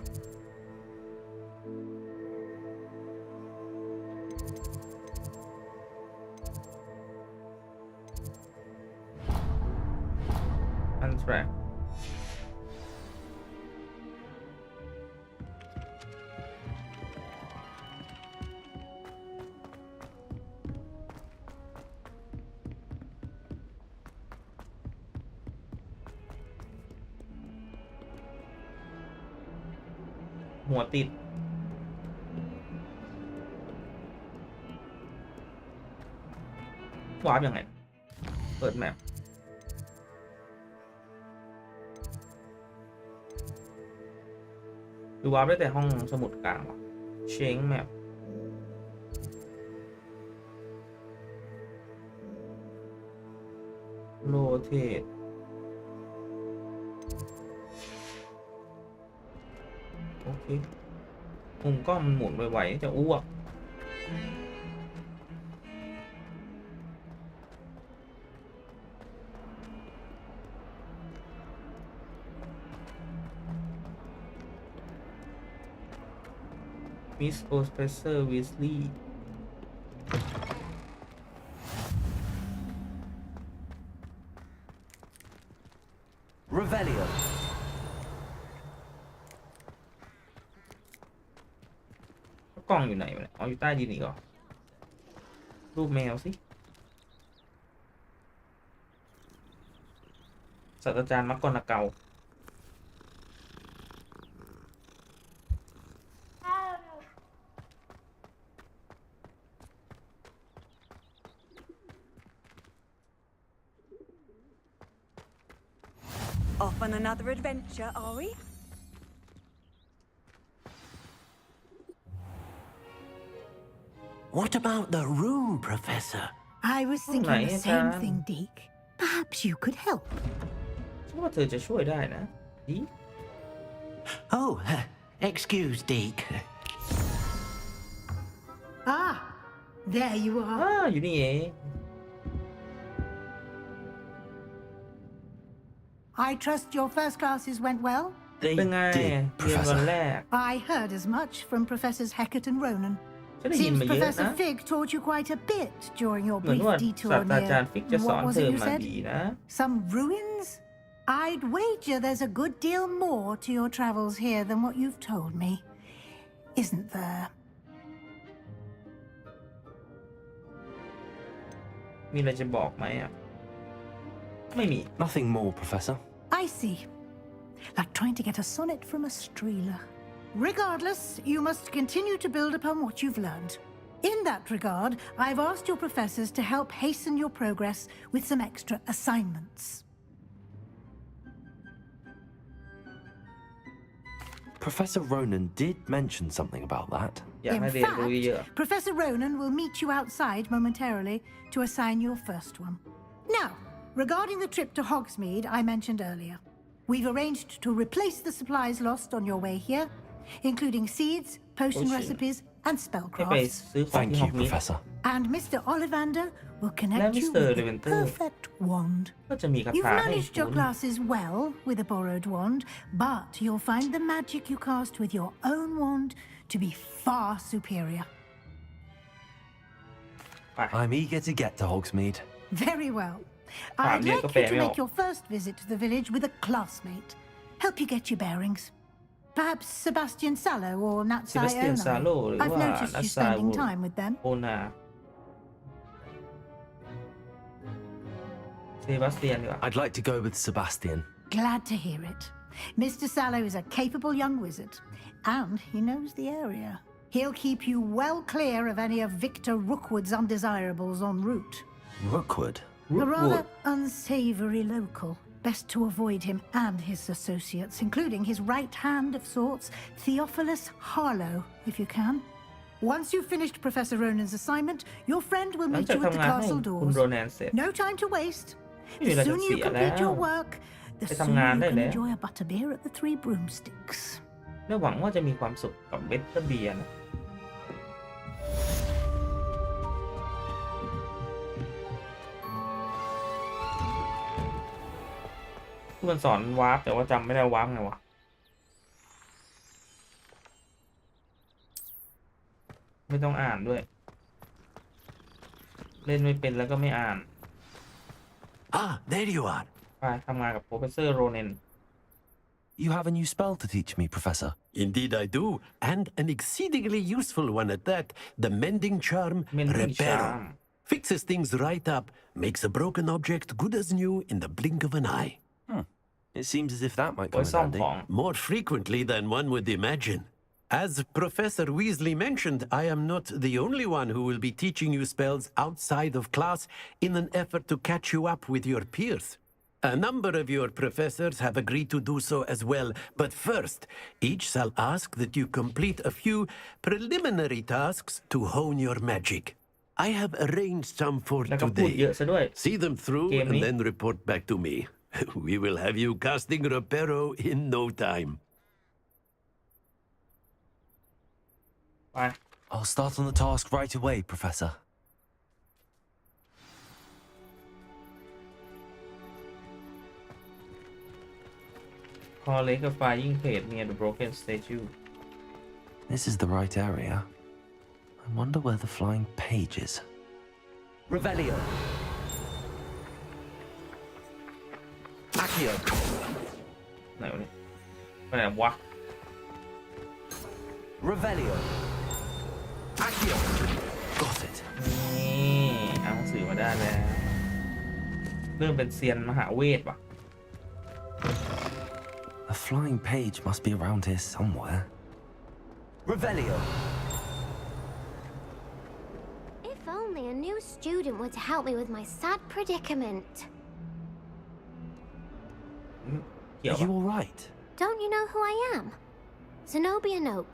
S1: อันแทร็กหัวติดวาร์ปยังไงเปิดแมปดูวาร์ปได้แต่ห้องสมุดกลางวะเชงแมปโรเทตโอเคมุมกล้องมันหมุนไวๆจะอ้วกมิสโอสเปเซอร์วิสลีย์
S4: Revelio.
S1: กล้องอยู่ไหนวะเนี่ยอ๋ออยู่ใต้ดินอีกเหรอรูปแมวสิศาสตราจารย์มักกรณเกา
S9: Off on another adventure, are we?
S14: What about the room, Professor?
S2: I was thinking the same thing, Deke. Perhaps you could help.
S1: ฉันว่าเธอจะช่วยได้นะดี
S12: Oh, excuse, Deke.
S2: Ah, there you are.
S1: อยู่นี่เอง
S2: I trust your first classes went well?
S12: They
S1: เป็นไง
S12: did,
S1: เรียนวัน
S12: Professor.
S1: แรก
S2: I heard as much from Professors Hecat and Ronan.
S1: ฉันได้ยิน
S2: Seems
S1: มาเยอะ
S2: Professor
S1: นะ
S2: Fig taught you quite a bit during your
S1: เหมือน
S2: brief
S1: ว่า
S2: detour
S1: ศาสตราจารย์
S2: near...
S1: ฟิกจะสอน
S2: What was
S1: เธ
S2: it
S1: อ
S2: you
S1: มา
S2: said?
S1: ดีนะ
S2: Some ruins? I'd wager there's a good deal more to your travels here than what you've told me. Isn't there?
S1: มีอะไรจะบอกไหมอ่ะไม่มี
S4: Nothing more, Professor.
S2: I see. Like trying to get a sonnet from a streeler. Regardless, you must continue to build upon what you've learned. In that regard, I've asked your professors to help hasten your progress with some extra assignments.
S4: Professor Ronan did mention something about that.
S1: อยากให้
S2: In
S1: เรียนรู้เยอะ
S2: fact, Professor Ronan will meet you outside momentarily to assign your first one. Now, regarding the trip to Hogsmeade I mentioned earlier, we've arranged to replace the supplies lost on your way here, including seeds, potion recipes, and
S1: ให้ไป
S2: spellcrafts.
S1: ซื้อของ
S4: Thank
S1: ที่
S4: you,
S1: ฮอกมิด
S4: Professor.
S2: And Mr. Ollivander will
S1: และ
S2: connect
S1: มิส
S2: you
S1: เตอร์
S2: with
S1: เล
S2: the
S1: เวนเตอร์
S2: perfect wand.
S1: ก็จะมีคา
S2: You've
S1: ถาให้
S2: managed
S1: คุ
S2: your
S1: ณ
S2: classes well with a borrowed wand, but you'll find the magic you cast with your own wand to be far superior.
S4: I'm eager to get to Hogsmeade.
S2: Very well.
S1: Ah,
S2: I'd
S1: mira,
S2: like
S1: que
S2: you to
S1: feo.
S2: make your first visit to the village with a classmate. Help you get your bearings. Perhaps Sebastian Sallow or Natsai
S1: Sebastian
S2: Onai.
S1: Sallow หรือ
S2: I've
S1: ว่า
S2: noticed
S1: นั
S2: you
S1: สซา
S2: spending
S1: วู
S2: time with them.
S1: โอนาเซบาสเตียนดีกว่า
S4: I'd like to go with Sebastian.
S2: Glad to hear it. Mr. Sallow is a capable young wizard, and he knows the area. He'll keep you well clear of any of Victor Rookwood's undesirables en route.
S4: Rookwood?
S2: A rather unsavory local. Best to avoid him and his associates, including his right hand of sorts, Theophilus Harlow, if you can. Once you've finished Professor Ronan's assignment, your friend will
S1: หลัง
S2: meet
S1: จาก
S2: you at the
S1: ทำงานให้
S2: castle
S1: คุณ
S2: doors.
S1: โรแนนเสร็จ
S2: No time to waste.
S1: ไม่มี
S2: The
S1: อะไรจะ
S2: sooner
S1: เสี
S2: you
S1: ยแล้
S2: complete
S1: ว
S2: your work, the
S1: ไปทำงาน
S2: sooner
S1: ได้
S2: you
S1: แล้
S2: can
S1: ว
S2: enjoy a butterbeer at the Three Broomsticks.
S1: และหวังว่าจะมีความสุขกับเบตเตอร์เบียร์นะมันสอนวาร์ปแต่ว่าจำไม่ได้วาร์ปไงวะไม่ต้องอ่านด้วย เล่นไม่เป็นแล้วก็ไม่อ่าน
S14: Ah, there you are.
S1: ไปทำงานกับโปรเฟสเซอร์โรเนน
S4: You have a new spell to teach me, Professor.
S14: Indeed I do, and an exceedingly useful one at that. The Mending Charm,
S1: Mending
S14: Reparo.
S1: Charm.
S14: Fixes things right up, makes a broken object good as new in the blink of an eye.
S4: It seems as if that might
S1: ไว้
S4: come in
S1: ซ่อม
S4: handy.
S1: ของ
S14: More frequently than one would imagine. As Professor Weasley mentioned, I am not the only one who will be teaching you spells outside of class in an effort to catch you up with your peers. A number of your professors have agreed to do so as well, but first, each shall ask that you complete a few preliminary tasks to hone your magic. I have arranged some for
S1: แล้วก็พูดเยอะ
S14: today.
S1: ซะด้วย
S14: See them through
S1: เกม
S14: and
S1: นี้
S14: then report back to me. We will have you casting Reparo in no time.
S1: ไป
S4: I'll start on the task right away, Professor.
S1: คอเล็กกับไฟยิ่งเพจ near the broken statue
S4: This is the right area. I wonder where the flying page is.
S10: Revelio. Accio.
S1: ไหนวะเนี่ยไปไหนวะ
S10: Revelio. Accio.
S4: Got it.
S1: นี่เอาหนังสือมาได้แล้วเริ่มเป็นเซียนมหาเวทว่ะ
S4: The flying page must be around here somewhere.
S10: Revelio.
S11: If only a new student were to help me with my sad predicament.
S1: เกี่ยว
S4: Are you all right?
S11: Don't you know who I am? Zenobia Noak.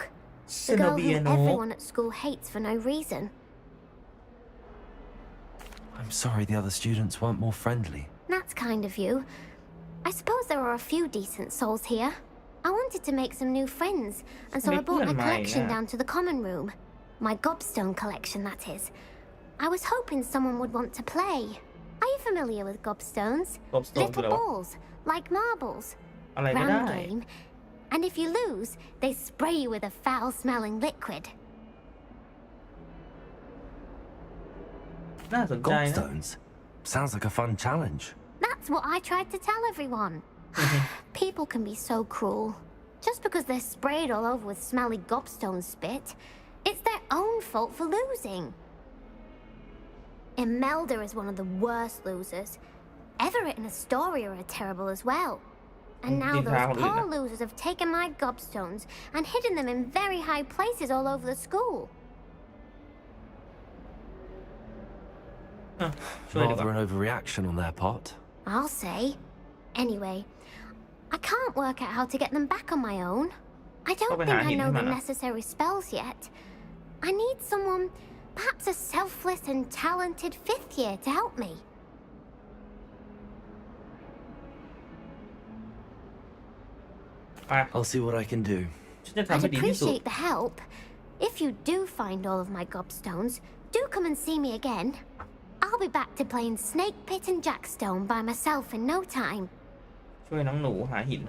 S11: The girl who
S1: Zenobia Noak
S11: everyone at school hates for no reason.
S4: I'm sorry the other students weren't more friendly.
S11: That's kind of you. I suppose there are a few decent souls here. I wanted to make some new friends, and so I brought my collection down to the common room. My gobstone collection, that is. I was hoping someone would want to play. Are you familiar with gobstones? Little balls, like marbles.
S1: อะไรก็ได้
S11: Round game. And if you lose, they spray you with a foul-smelling liquid.
S1: น่าสนใจนะ
S4: Gobstones? Sounds like a fun challenge.
S11: That's what I tried to tell everyone. People can be so cruel. Just because they're sprayed all over with smelly gobstone spit, it's their own fault for losing. Imelda is one of the worst losers. Everett and Astoria are terrible as well. And now those poor losers have taken my gobstones and hidden them in very high places all over the school.
S4: Rather an overreaction on their part.
S11: I'll say. Anyway, I can't work out how to get them back on my own. I don't think I know the necessary spells yet. I need someone, perhaps a selfless and talented 5th year to help me.
S4: I'll see what I can do.
S11: I'd appreciate the help. If you do find all of my gobstones, do come and see me again. I'll be back to playing Snake Pit and Jackstone by myself in no time.
S1: ช่วยน้องหนูหาหินเ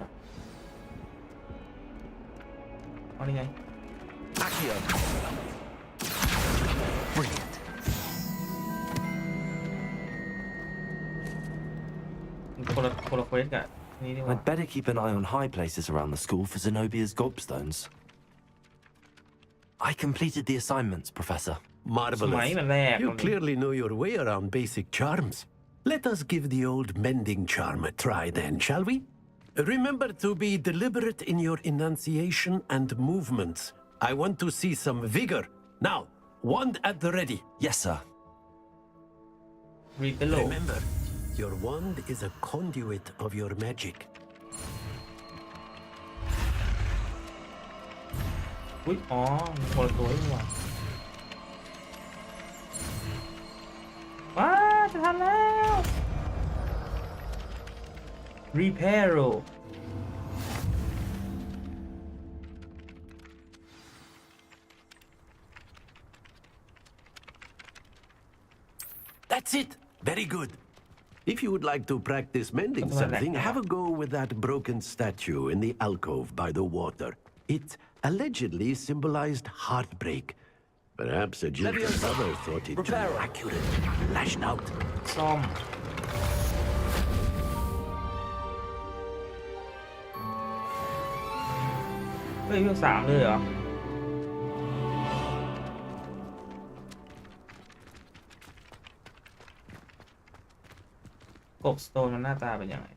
S1: อาได้ไง
S4: Brilliant.
S1: คนละเควสกันนี่ดีกว่า
S4: I'd better keep an eye on high places around the school for Zenobia's gobstones. I completed the assignments, Professor.
S14: Marvelous. You clearly know your way around basic charms. Let us give the old mending charm a try then, shall we? Remember to be deliberate in your enunciation and movements. I want to see some vigor. Now, wand at the ready.
S4: Yes, sir.
S1: Read below.
S14: Remember, your wand is a conduit of your magic.
S1: อุ๊ยอ๋อมีคนละตัวนี่หว่าว้าจะทันแล้ว Repair
S14: That's it. Very good. If you would like to practice mending something, have a go with that broken statue in the alcove by the water. It allegedly symbolized heartbreak. Perhaps a gentle mother thought it too accurate. Lashed out.
S1: ซ่อมเฮ้ยเรื่อง3เลยเหรอ กบสโตนมันหน้าตาเป็นยังไง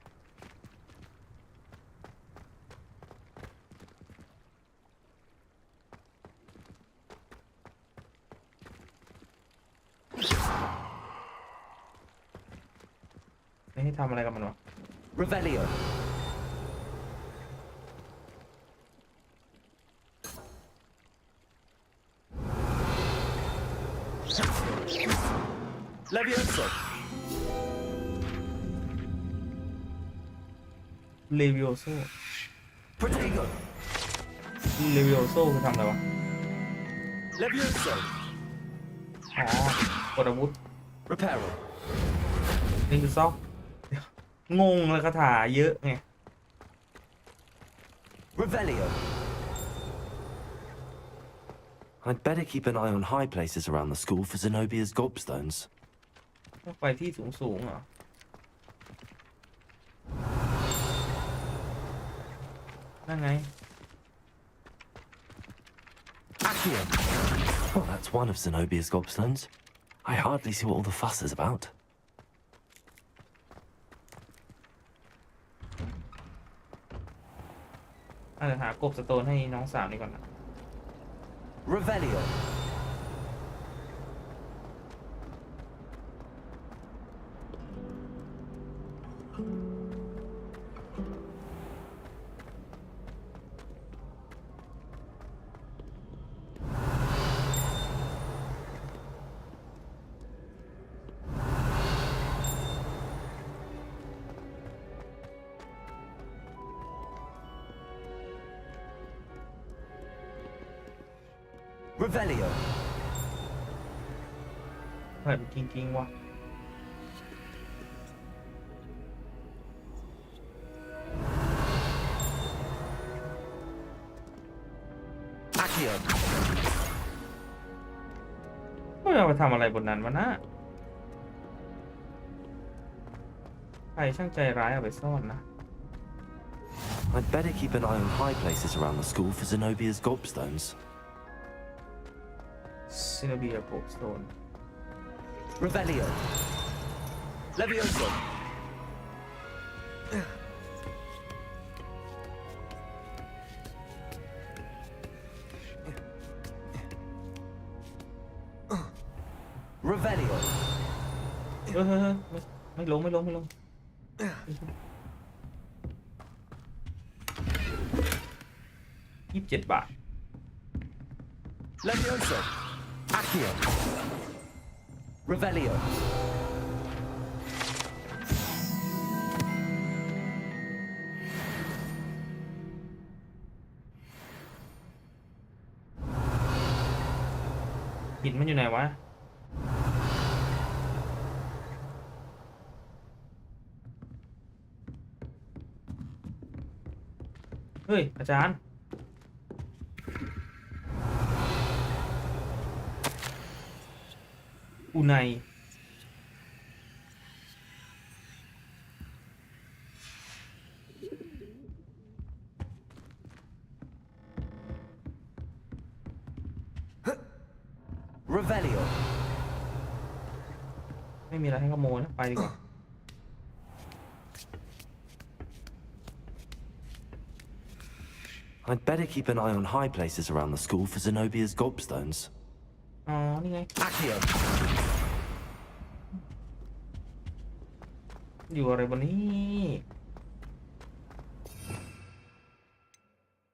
S1: ไม่ให้ทำอะไรกับมันวะ
S10: Revelio. Levioso.
S1: เลวิโอโซ
S10: Protego.
S1: เลวิโอโซคือทำอะไรวะ
S10: Levioso.
S1: อ๋อกดอาวุธ
S10: Reparo.
S1: นี่คือซอกงงเลยคาถาเยอะไง
S10: Revelio.
S4: I'd better keep an eye on high places around the school for Zenobia's gobstones.
S1: ต้องไปที่สูงๆเหรอนั่นไง
S10: Accio.
S4: Well, that's one of Zenobia's gobstones. I hardly see what all the fuss is about.
S1: เดี๋ยวหากบสโตนให้น้องสาวนี่ก่อนนะ
S10: Revelio. Revelio.
S1: เปิดจริงๆวะ
S10: Accio.
S1: ไม่เอาไปทำอะไรบนนั้นวะนะใครช่างใจร้ายเอาไปซ่อนนะ
S4: I'd better keep an eye on high places around the school for Zenobia's gobstones.
S1: ซินาเบียโกบสโตน
S10: Revelio. Levioso. Revelio.
S1: ไม่ลงญี่ 27 บาท
S4: Levioso, Accio, Revelio.
S1: หินมันอยู่ไหนวะเฮ้ยอาจารย์อูไน
S4: Revelio.
S1: ไม่มีอะไรให้ขโมยนะไปดีกว่า
S4: I'd better keep an eye on high places around the school for Zenobia's gobstones.
S1: อ๋อ นี่ไง
S4: Accio.
S1: อยู่อะไรบนนี้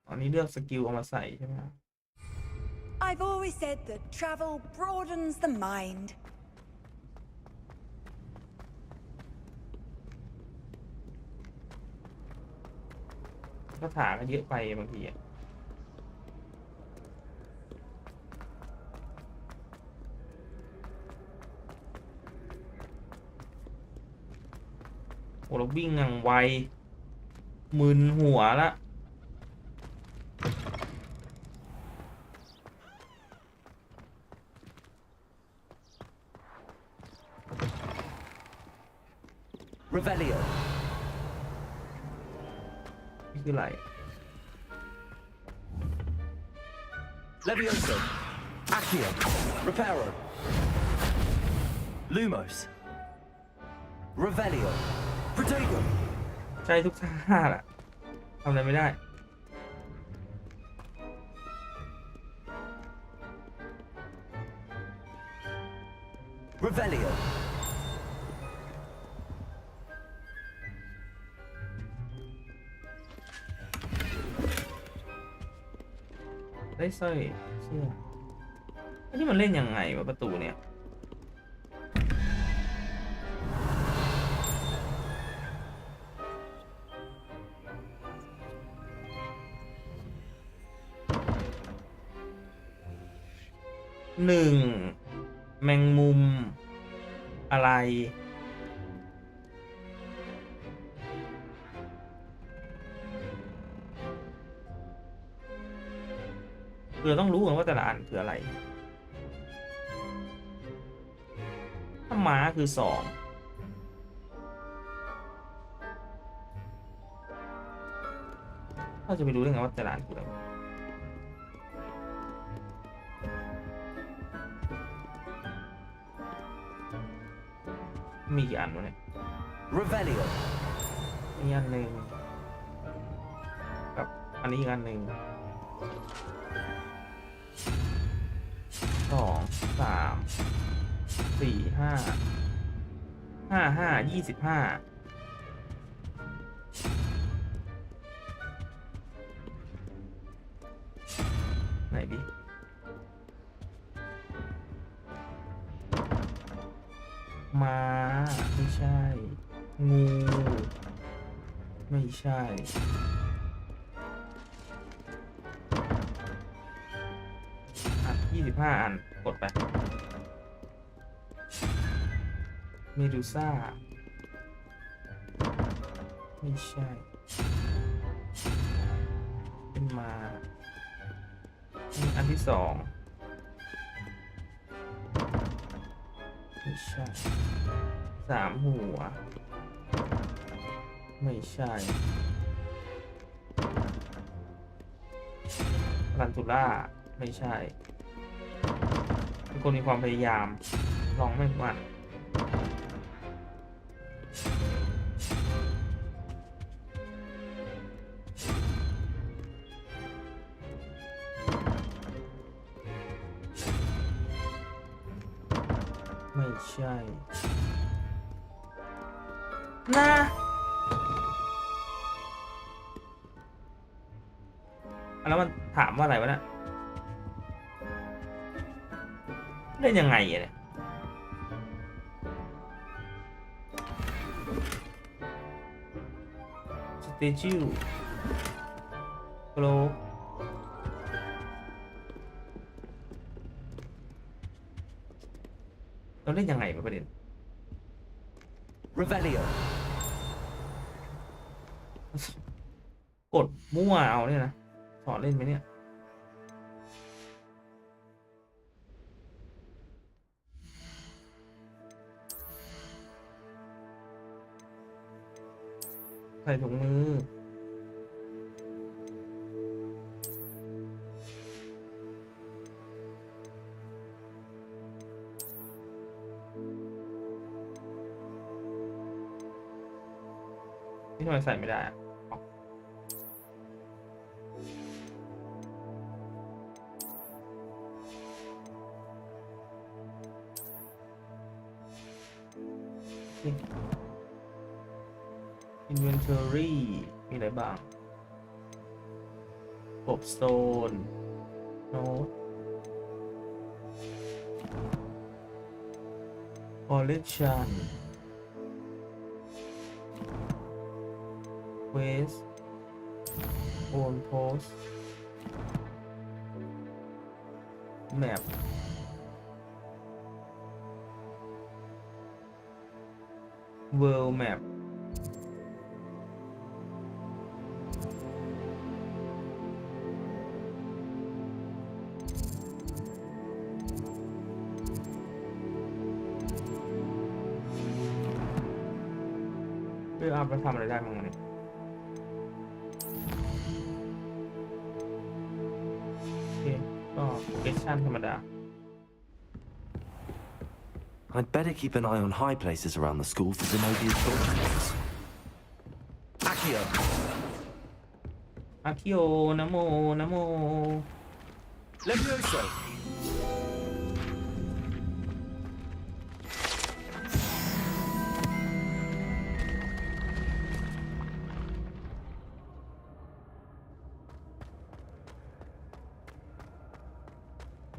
S1: อันนี้เลือกสกิลเอามาใส่ใช่ไหม
S9: I've always said that travel broadens the mind.
S1: ก็ถาก็เยอะไปบางทีอ่ะโอ้เราวิ่งอย่างไวมึนหัวละ
S4: Revelio.
S1: นี่คืออะไร
S4: Levioso, Accio, Reparo, Lumos, Revelio, Protego.
S1: ใช้ทุกท่าแหละทำอะไรไม่ได้
S4: Revelio.
S1: ได้สร้อยเสื้ออันนี้มันเล่นยังไงวะประตูเนี่ยหนึ่งแมงมุมอะไรเราต้องรู้ก่อนว่าแต่ละอันคืออะไรถ้าม้าคือ2เราจะไปรู้ได้ไงว่าแต่ละอันคืออะไรมีกี่อันวะเนี่ย
S4: Revelio.
S1: นี่อันหนึ่งกับอันนี้อีกอันหนึ่ง2 3 4 5 25ไหนดิม้าไม่ใช่งูไม่ใช่25 อันกดไปเมดูซ่าไม่ใช่เป็นมาอันที่2ไม่ใช่3 หัวไม่ใช่ลันตุล่าไม่ใช่ทุกคนมีความพยายามลองไม่หวั่นไม่ใช่นะแล้วมัน ถามว่าอะไรวะเนี่ยเล่นยังไงอะเนี่ยสเตจิวโกลเราเล่นยังไงประเด็น
S4: Revelio
S1: กดมั่วเอาเนี่ยนะสอนเล่นไหมเนี่ยใส่ถุงมือที่ทำไมใส่ไม่ได้อะInventory มีอะไรบ้าง Cobblestone Note Collection Quest Own Post Map World Mapเลือกอัพแล้วทำอะไรได้บ้างเนี่ยโอเคก็โปรเกชั่นธรรมดา
S4: I'd better keep an eye on high places around the school for Zenobia's gobstones. Accio!
S1: อาคิโอนะโมนะโม
S4: Levioso!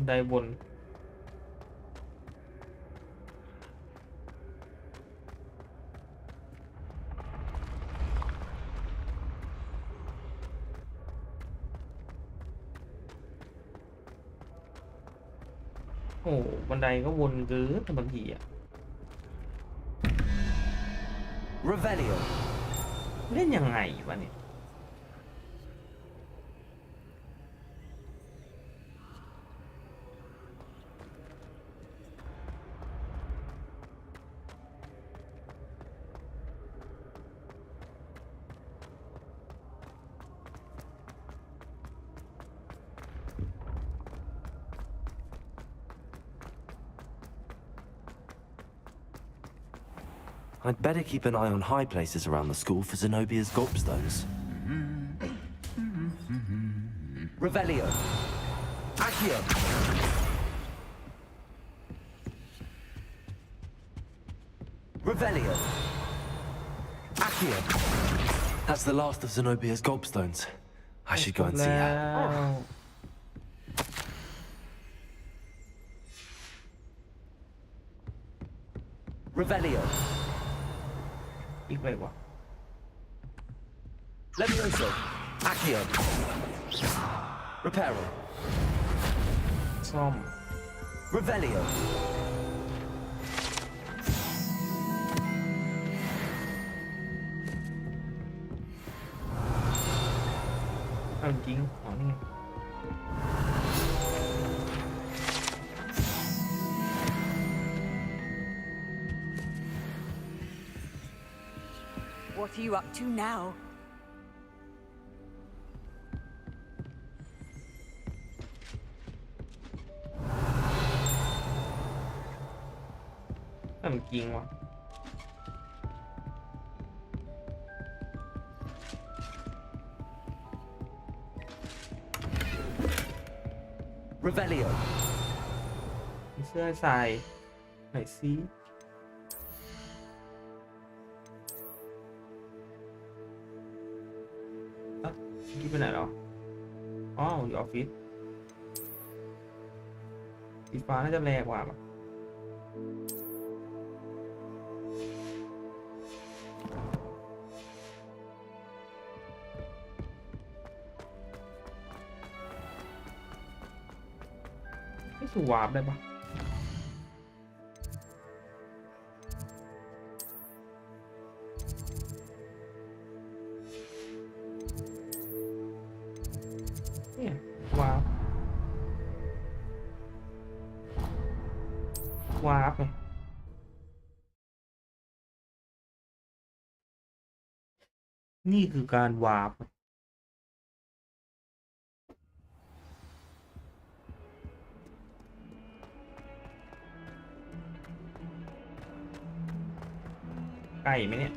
S1: ไดบนโอ้บันไดก็วนเกินบางทีอะ
S4: Revelio!
S1: เล่นยังไงวะเนี่ย
S4: I'd better keep an eye on high places around the school for Zenobia's gobstones. Revelio! Accio! Revelio! Accio! That's the last of Zenobia's gobstones. I should go and see her.
S1: แล้ว
S4: Revelio!
S1: อีกเลยวะ
S4: Levioso! Accio! Reparo!
S1: ซ่อม
S4: Revelio!
S1: เอาจริงอ๋อนี่ไง
S9: What are you up to now?
S1: แต่มันจริงวะ
S4: Revelio!
S1: มีเสื้อให้ใส่ไหนซิอ่ะเมื่อกี้ไปไหนแล้วอ๋อ อ๋ออยู่ออฟฟิศสีฟ้าน่าจะแรงกว่าไม่สู่วาร์ปได้ปะเนี่ยวาร์ปไงนี่คือการวาร์ปไก่ไหมเนี่ย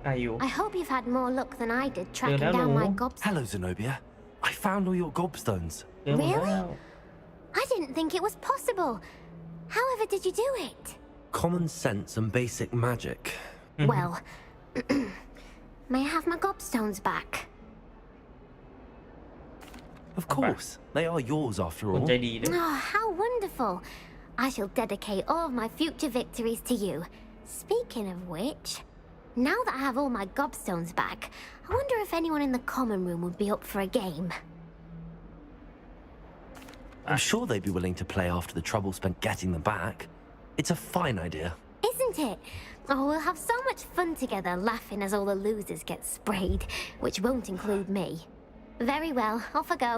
S1: ไก่อยู่
S11: I hope you've had more luck than I did tracking down my gobstones.
S4: Hello, Zenobia. I found all your gobstones.
S11: Really? I didn't think it was possible. However did you do it?
S4: Common sense and basic magic.
S11: Well, may I have my gobstones back?
S4: Of course. They are yours after all.
S11: Oh, how wonderful. I shall dedicate all of my future victories to you. Speaking of which, now that I have all my gobstones back, I wonder if anyone in the common room would be up for a game.
S4: I'm sure they'd be willing to play after the trouble spent getting them back. It's a fine idea.
S11: Isn't it? Oh, we'll have so much fun together laughing as all the losers get sprayed, which won't include me. Very well, off I go.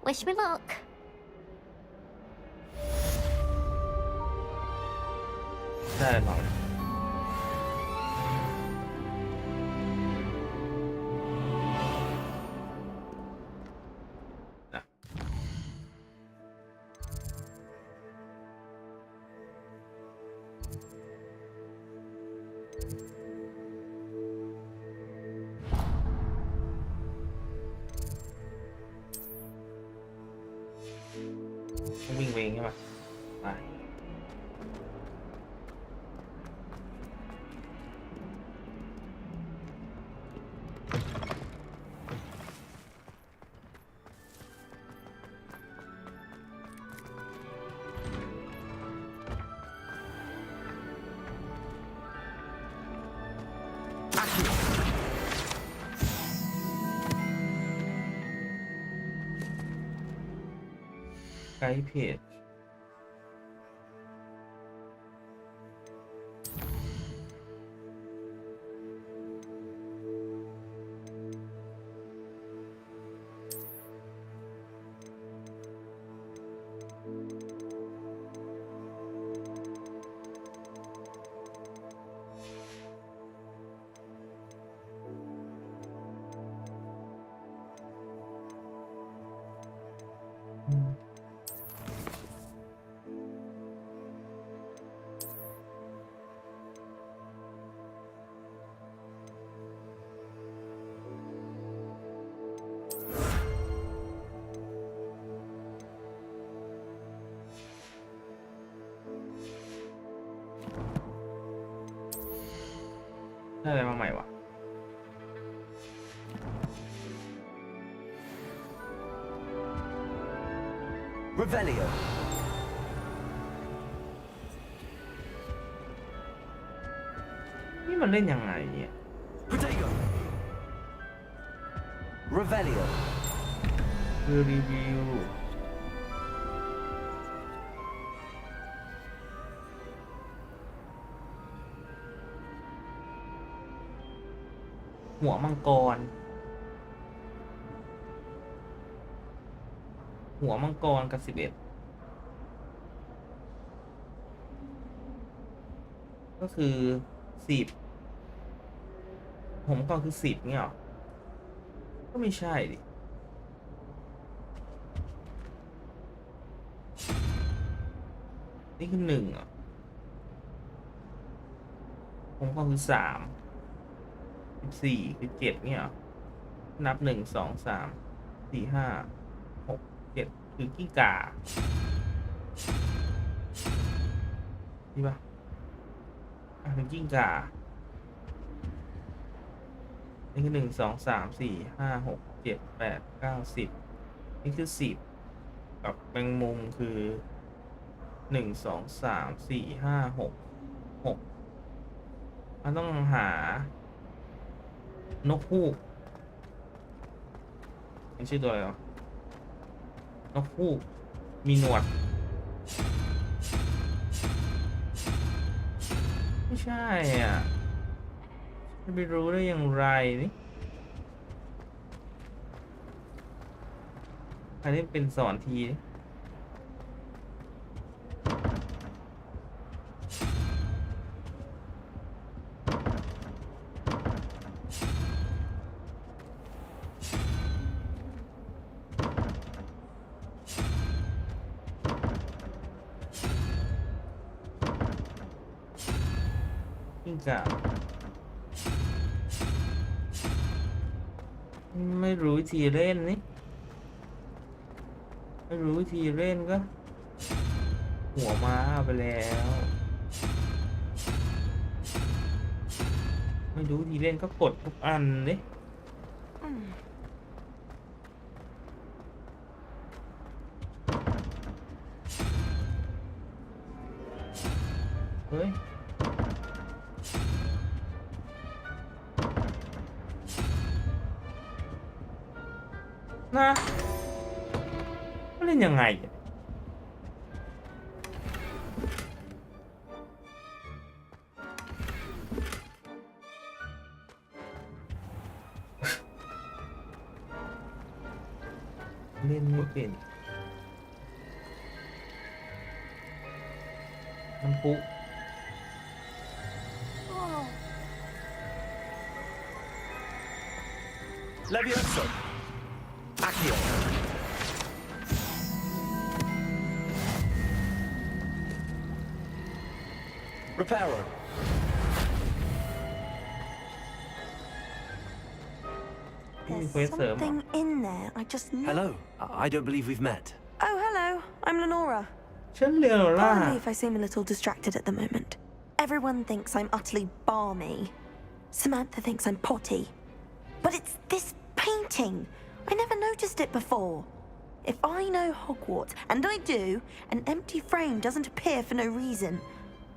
S11: Wish me luck.
S1: วิ่งเวงใช่ไหมไปไกด์เพจได้อะไรมาใหม่วะ
S4: Revelio.
S1: นี่มันเล่นยังไงเนี่ย
S4: Protego. Revelio.
S1: คือรีวิวหัวมังกรกับ11ก็คือ10ผมก็คือ10เนี่ยหรอก็ไม่ใช่ดินี่คือ1อ่ะผมก็คือ3 14คือ7เนี่ยนับ1 2 3 4 5 6 7คือกิ้งก่านี่ปะเป็นกิ้งก่า นี่คือ1 2 3 4 5 6 7 8 9 10นี่คือ10กับแมงมุมคือ1 2 3 4 5 6 6มันต้องหานกฮูกมันชื่อตัวอะไรวะนกฮูกมีหนวดไม่ใช่อ่ะจะไปรู้ได้อย่างไรนี่ใครที่เป็นสอนทีนี่ไม่รู้วิธีเล่นนี่ไม่รู้วิธีเล่นก็หัวม้าไปแล้วไม่รู้วิธีเล่นก็กดทุกอันนี่เฮ้ยนะเล่นยังไงเล่นไม่เป็นมันปุ๊
S14: Levioso. Accio. Reparo.
S8: There's something in there. I just know.
S4: Hello. I don't believe we've met.
S15: Oh, hello. I'm Lenora.
S1: Pardon
S15: me if I seem a little distracted at the moment. Everyone thinks I'm utterly balmy. Samantha thinks I'm potty. But it's this painting. I never noticed it before. If I know Hogwarts, and I do, an empty frame doesn't appear for no reason.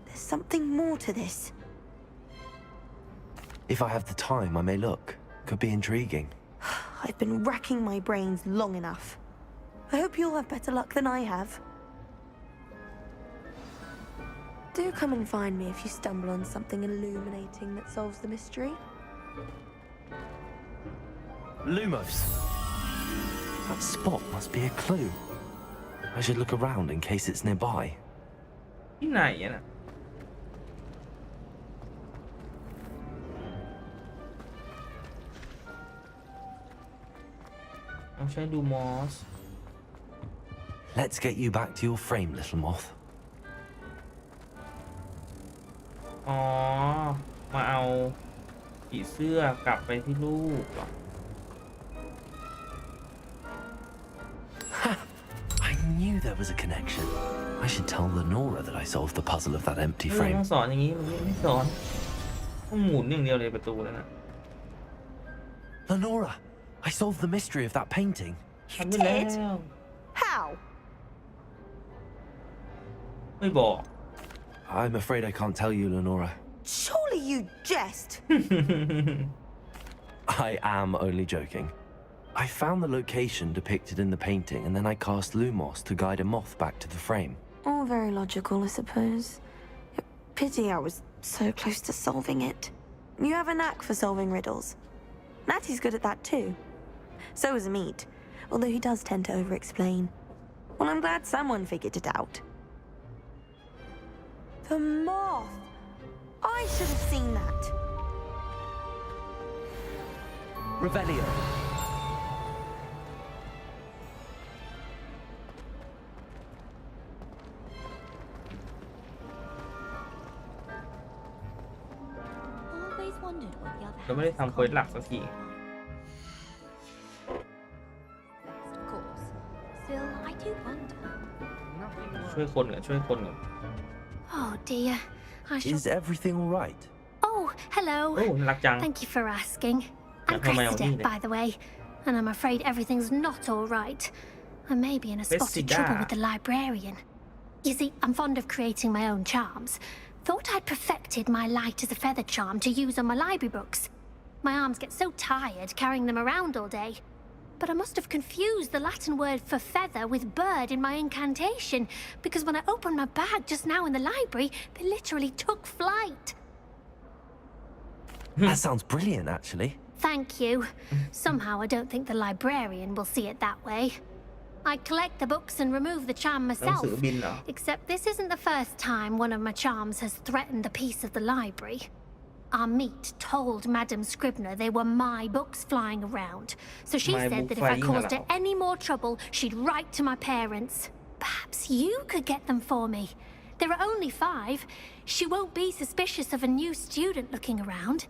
S15: There's something more to this.
S4: If I have the time, I may look. Could be intriguing.
S15: I've been racking my brains long enough. I hope you'll have better luck than I have. Do come and find me if you stumble on something illuminating that solves the mystery.
S4: Lumos. That spot must be a clue. I should look around in case it's nearby.
S1: ที่ไหนอ่ะนะเอาใช้ดูมอส
S4: Let's get you back to your frame, little moth.
S1: อ๋อมาเอาผีเสื้อกลับไปที่ลูกเหรอ
S4: I knew there was a connection. I should tell Lenora that I solved the puzzle of that empty frame.
S1: ต้องสอนอย่างนี้มันไม่สอนต้องหมุนอย่างเดียวเลยประตูนั่นนะ
S4: Lenora, I solved the mystery of that painting.
S1: You did?
S15: How?
S1: ไม่บอก
S4: I'm afraid I can't tell you, Lenora.
S15: Surely you jest.
S4: I am only joking. I found the location depicted in the painting, and then I cast Lumos to guide a moth back to the frame.
S15: All very logical, I suppose. Pity I was so close to solving it. You have a knack for solving riddles. Natty's good at that too. So is Amit, although he does tend to over-explain. Well, I'm glad someone figured it out. The moth! I should have seen that.
S4: Revelio.
S8: Always wondered what the other
S1: เราไม่ได้ทำเควสหลักสักที
S8: Of course. Still, I do wonder.
S1: ช่วยคนก่อนช่วยคนก่อน
S11: Oh dear. I shall...
S4: Is everything all right?
S11: Oh, hello.
S1: Oh, น่ารักจัง
S11: Thank you for asking. I'm Cressida, by the way, and I'm afraid everything's not all right. I may be in a spot of trouble with the librarian. You see, I'm fond of creating my own charms. Thought I'd perfected my light as a feather charm to use on my library books. My arms get so tired carrying them around all day. But I must have confused the Latin word for feather with bird in my incantation, because when I opened my bag just now in the library, they literally took flight.
S4: That sounds brilliant, actually.
S11: Thank you. Somehow I don't think the librarian will see it that way. I collect the books and remove the charm myself, except this isn't the first time one of my charms has threatened a piece of the library. Our meet told Madame Scribner they were my books flying around, so she said that if I caused her any more trouble, she'd write to my parents. Perhaps you could get them for me. There are only 5. She won't be suspicious of a new student looking around.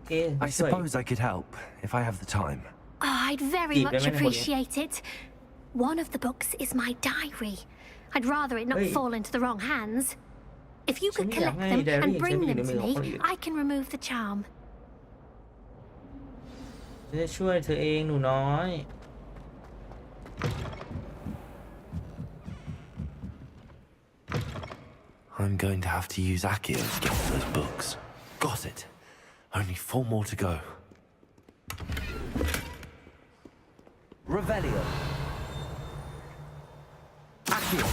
S4: I suppose I could help, if I have the time.
S11: Oh, I'd very much appreciate it. One of the books is my diary. I'd rather it not fall into the wrong hands. If you could collect them and bring them to me, I can remove the charm.
S1: จะช่วยเธอเองหนูน้อย
S4: I'm going to have to use Accio to get those books. Got it. Only 4 more to go.
S12: Revelio. Accio.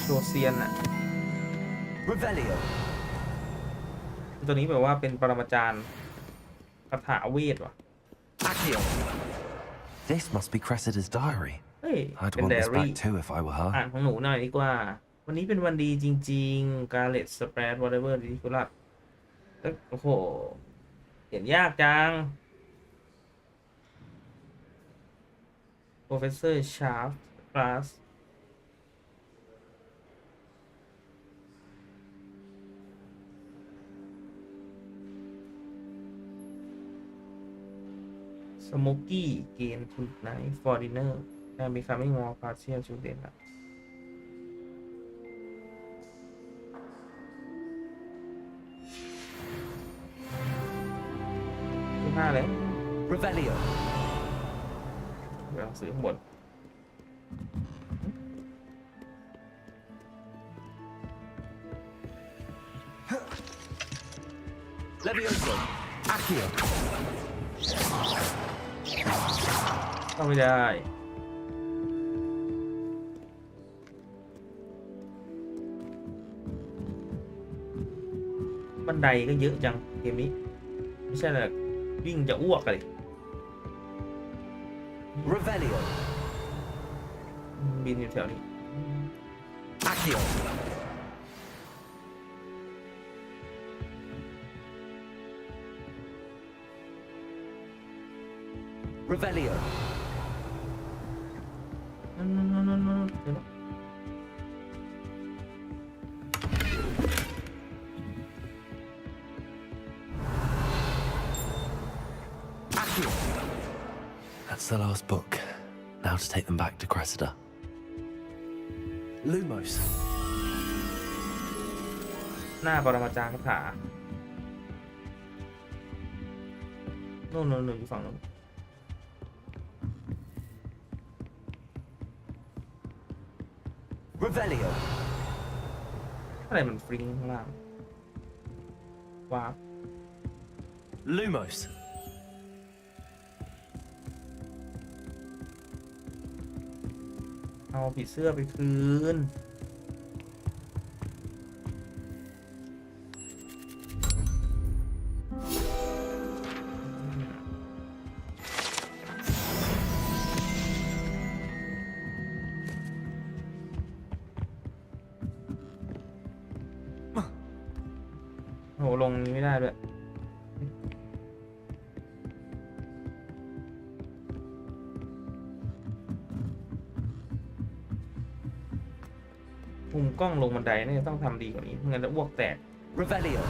S1: ตัวเซียนอะ
S12: Revelio.
S1: ตัวนี้แบบว่าเป็นปรมาจารย์คาถาเวทว่ะ
S12: Accio.
S4: This must be Cressida's diary.
S1: เฮ้ย
S4: I'd
S1: เป็น
S4: want
S1: ได
S4: this
S1: อารี่
S4: back too if I were her.
S1: อ่านของหนูหน่อยดีกว่า วันนี้เป็นวันดีจริงๆ การเลตสเปรดวอเตอร์ดิคุลัสโอ้โหเขียนยากจัง Professor Sharp Class Smoky Gain Tonight for Dinner and Becoming More Partial Student ละ5แล้ว
S12: Revelio.
S1: หนังสือข้างบน
S12: Levioso. Accio.
S1: เข้าไม่ได้บันไดก็เยอะจังเกมนี้ไม่ใช่หรอกวิ่งจะอ้วกเลย
S12: Revelio.
S1: บินอยู่แถวนี้
S12: Accio. Revelio.
S1: No. เดี๋ยว
S12: Accio.
S4: That's the last book. Now to take them back to Cressida. Lumos.
S1: หน้าปรมาจารย์คาถาโน่นอยู่ฝั่งนู้น
S12: Revelio.
S1: อะไรมันฟริ้งข้างล่างว้าว
S4: Lumos.
S1: เอาผีเสื้อไปคืนโหลงนี้ไม่ได้ด้วยมุมกล้องลงบันไดนี่ต้องทำดีกว่านี้ไม่งั้นจะอ้วกแตก
S12: Revelio.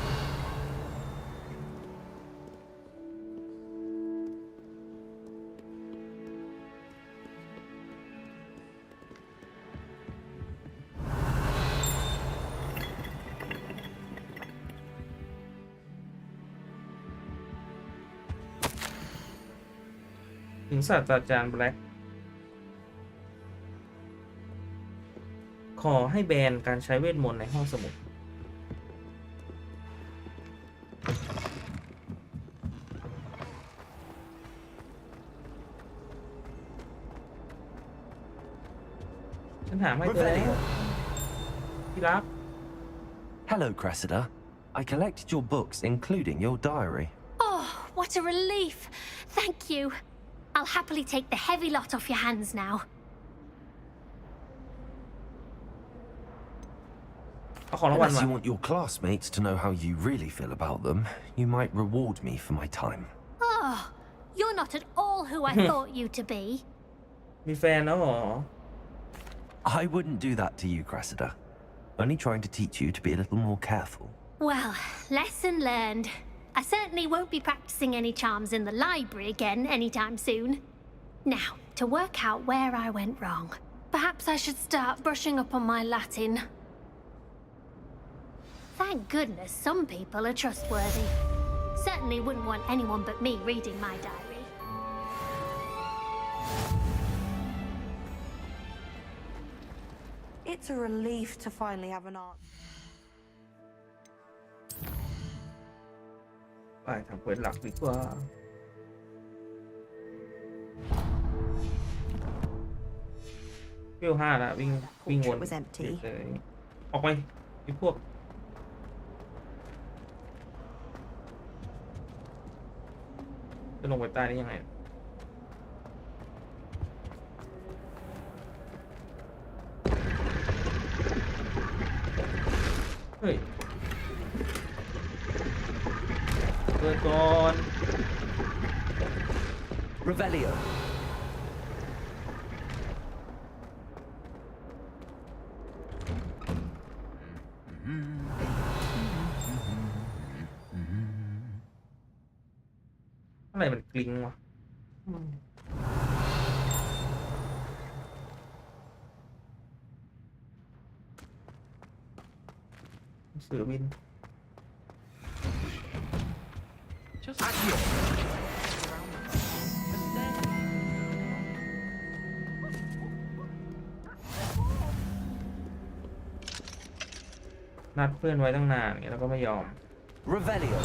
S1: ถึงศาสตราจารย์แบล็กขอให้แบนการใช้เวทมนต์ในห้องสมุดฉันถามให้เธอแล้วที่รัก
S4: Hello, Cressida. I collected your books, including your diary.
S11: Oh, what a relief. Thank you. I'll happily take the heavy lot off your hands now.
S4: Unless you want your classmates to know how you really feel about them, you might reward me for my time.
S11: Oh, you're not at all who I thought you to be.
S1: มีแฟนแล้วเหรอ
S4: I wouldn't do that to you, Cressida. Only trying to teach you to be a little more careful.
S11: Well, lesson learned. I certainly won't be practicing any charms in the library again anytime soon. Now, to work out where I went wrong. Perhaps I should start brushing up on my Latin. Thank goodness some people are trustworthy. Certainly wouldn't want anyone but me reading my diary.
S15: It's a relief to finally have an answer.
S1: ไปทำเควสหลักดีกว่าวิ่ง5แล้ววิ่งวนเลยออกไปไอ้พวกจะลงไปใต้ได้ยังไงเฮ้ยเปิดก่อน
S4: Revelio.
S1: อะไรมันกลิ้งวะเสือบินนัดเพื่อนไว้ตั้งนานอย่างเงี้ยแล้วก็ไม่ยอม
S4: Revelio.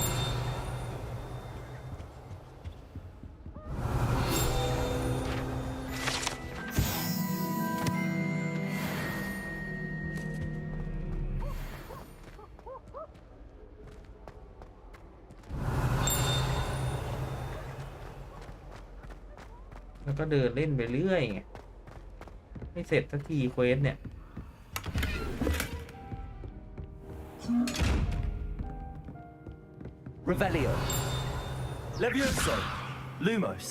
S1: แล้วก็เดินเล่นไปเรื่อยไงไม่เสร็จสักทีเควสเนี่ย
S4: Revelio. Levioso. Lumos.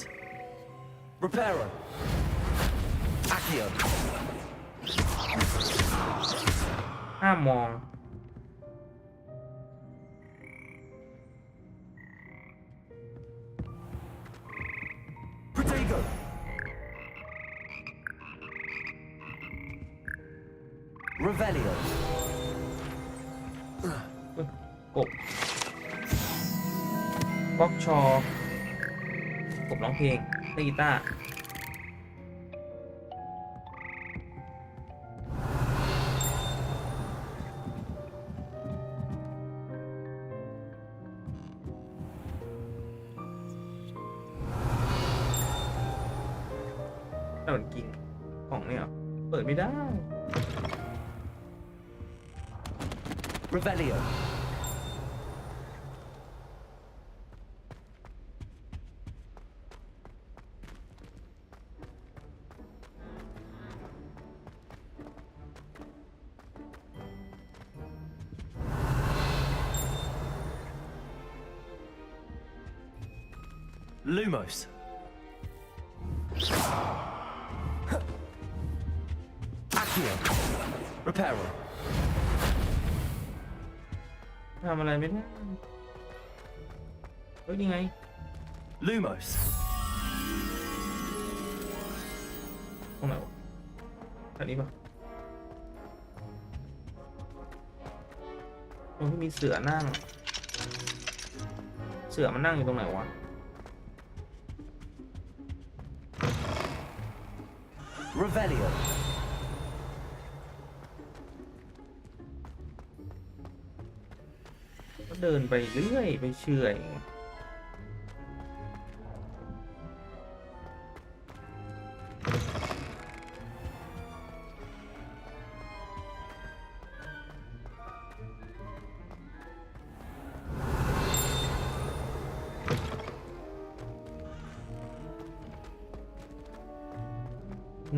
S4: Reparo. Accio.
S1: ห้ามมอง
S4: Protego. Revelio.
S1: กบบล็อกชอกบร้องเพลงเล่นกีตาร์แต่มันกินของเนี่ยเปิดไม่ได้
S4: Revelio. Lumos. Accio. Reparo.
S1: ทำอะไรไม่ได้เฮ้ยยังไง
S4: Lumos.
S1: ตรงไหนวะอันนี้ปะตรงที่มีเสือนั่ง เสือมันนั่งอยู่ตรงไหนวะ
S4: Revelio.
S1: ก็เดินไปเรื่อยไปเฉื่อย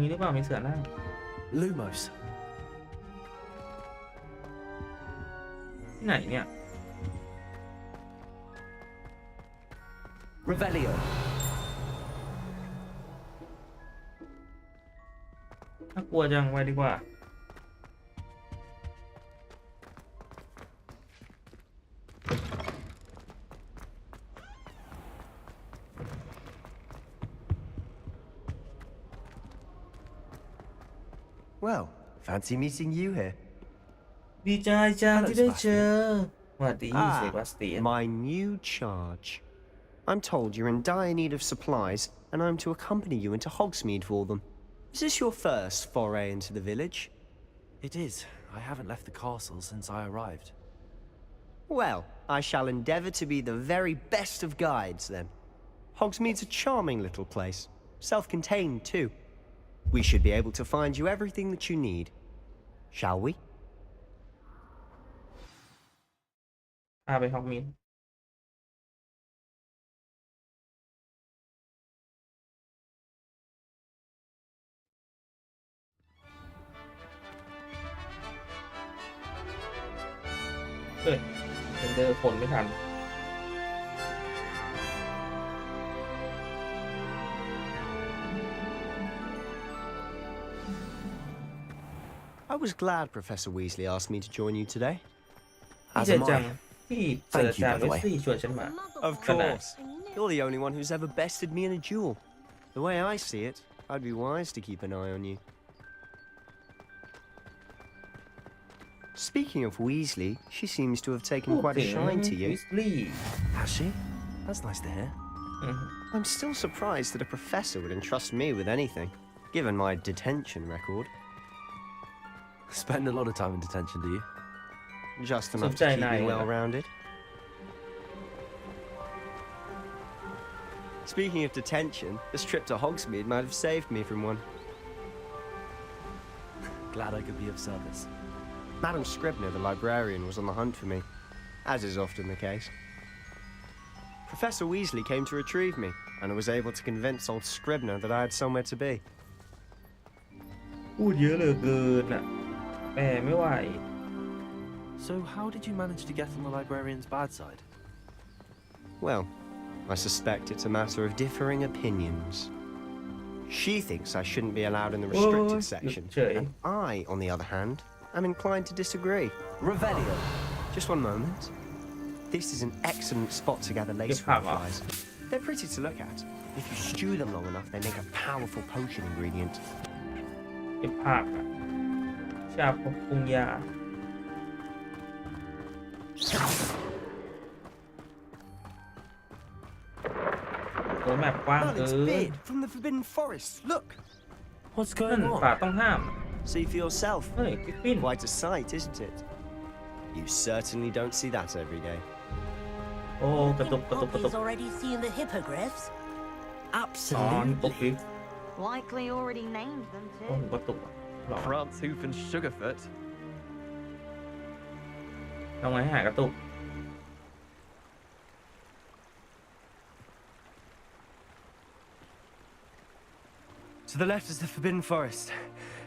S1: นี้หรือเปล่ามีเสือนั่ง
S4: Lumos.
S1: ที่ไหนเนี่ย
S4: Revelio.
S1: ถ้ากลัวจังไปดีกว่า
S3: Well, fancy meeting you here.
S1: ดีใจจังที่ได้เจอสวัสดีเซบาสเตียน
S3: my new charge. I'm told you're in dire need of supplies, and I'm to accompany you into Hogsmeade for them. Is this your first foray into the village?
S4: It is. I haven't left the castle since I arrived.
S3: Well, I shall endeavour to be the very best of guides, then. Hogsmeade's a charming little place, self-contained too. We should be able to find you everything that you need. Shall we?
S1: พาไปฮอกมิดเฮ้ยเซนเดอร์คนไม่ทัน
S3: I was glad Professor Weasley asked me to join you today.
S1: ดีใจจังที่เจออาจารย์เวสลีย์ชวนฉันมา
S3: Of course. You're the only one who's ever bested me in a duel. The way I see it, I'd be wise to keep an eye on you. Speaking of Weasley, she seems to have taken quite a shine to you.
S4: Has she? That's nice to hear.
S3: I'm still surprised that a professor would entrust me with anything, given my detention record.
S4: Spend a lot of time in detention, do you?
S3: Just enough to keep me well-rounded. Speaking of detention, this trip to Hogsmeade might have saved me from one.
S4: Glad I could be of service.
S3: Madam Scribner, the librarian, was on the hunt for me, as is often the case. Professor Weasley came to retrieve me, and I was able to convince old Scribner that I had somewhere to be.
S1: พูดเยอะเหลือเกินอ่ะแปลไม่ไหว
S4: So how did you manage to get on the librarian's bad side?
S3: Well, I suspect it's a matter of differing opinions. She thinks I shouldn't be allowed in the restricted section, and I, on the other hand, am inclined to disagree.
S4: Revelio.
S3: Just one moment. This is an excellent spot to gather lace fireflies. They're pretty to look at. If you stew them long enough, they make a powerful potion ingredient.
S1: เก็บผักอ่ะชาปรุงยาตัวแมปกว้างเกิน
S3: from the Forbidden Forest. Look.
S4: What's
S1: นั่น
S4: going on?
S1: ป่าต้องห้าม
S3: See for yourself.
S1: เฮ้ยกิ๊กปิ้น
S3: Quite a sight, isn't it? You certainly don't see that every day.
S1: โอ้กระตุกกระตุกกระตุก
S16: already seen the hippogriffs?
S1: อ๋อกระตุกปิ๊บ
S16: Likely already named them
S1: โอ้
S16: too.
S1: กระตุกอ่ะหรอ
S10: France Hoof and Sugarfoot.
S1: ทำไงให้หายกระตุก
S3: To the left is the Forbidden Forest.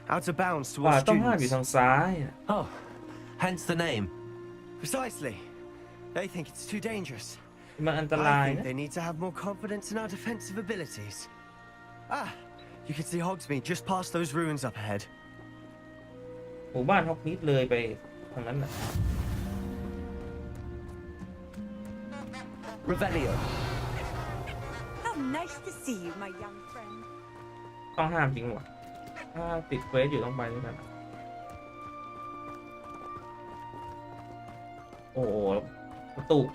S3: Out of bounds
S1: ป่า
S3: towards
S1: ต้องห้ามอยู่
S3: students.
S1: ทางซ้าย
S4: Oh, hence the name.
S3: Precisely. They think it's too dangerous.
S1: มันอันตราย
S3: I think
S1: นะ
S3: they need to have more confidence in our defensive abilities. Ah, you can see Hogsmeade just past those ruins up ahead.
S1: หมู่บ้านฮอกมิดเลยไปทางนั้นน่ะ
S4: Revelio.
S9: How nice to see you, my young friend.
S1: ต้องห้ามจริงวะถ้าติดเควสอยู่ต้องไปด้วยกันโอ้โหกระตุก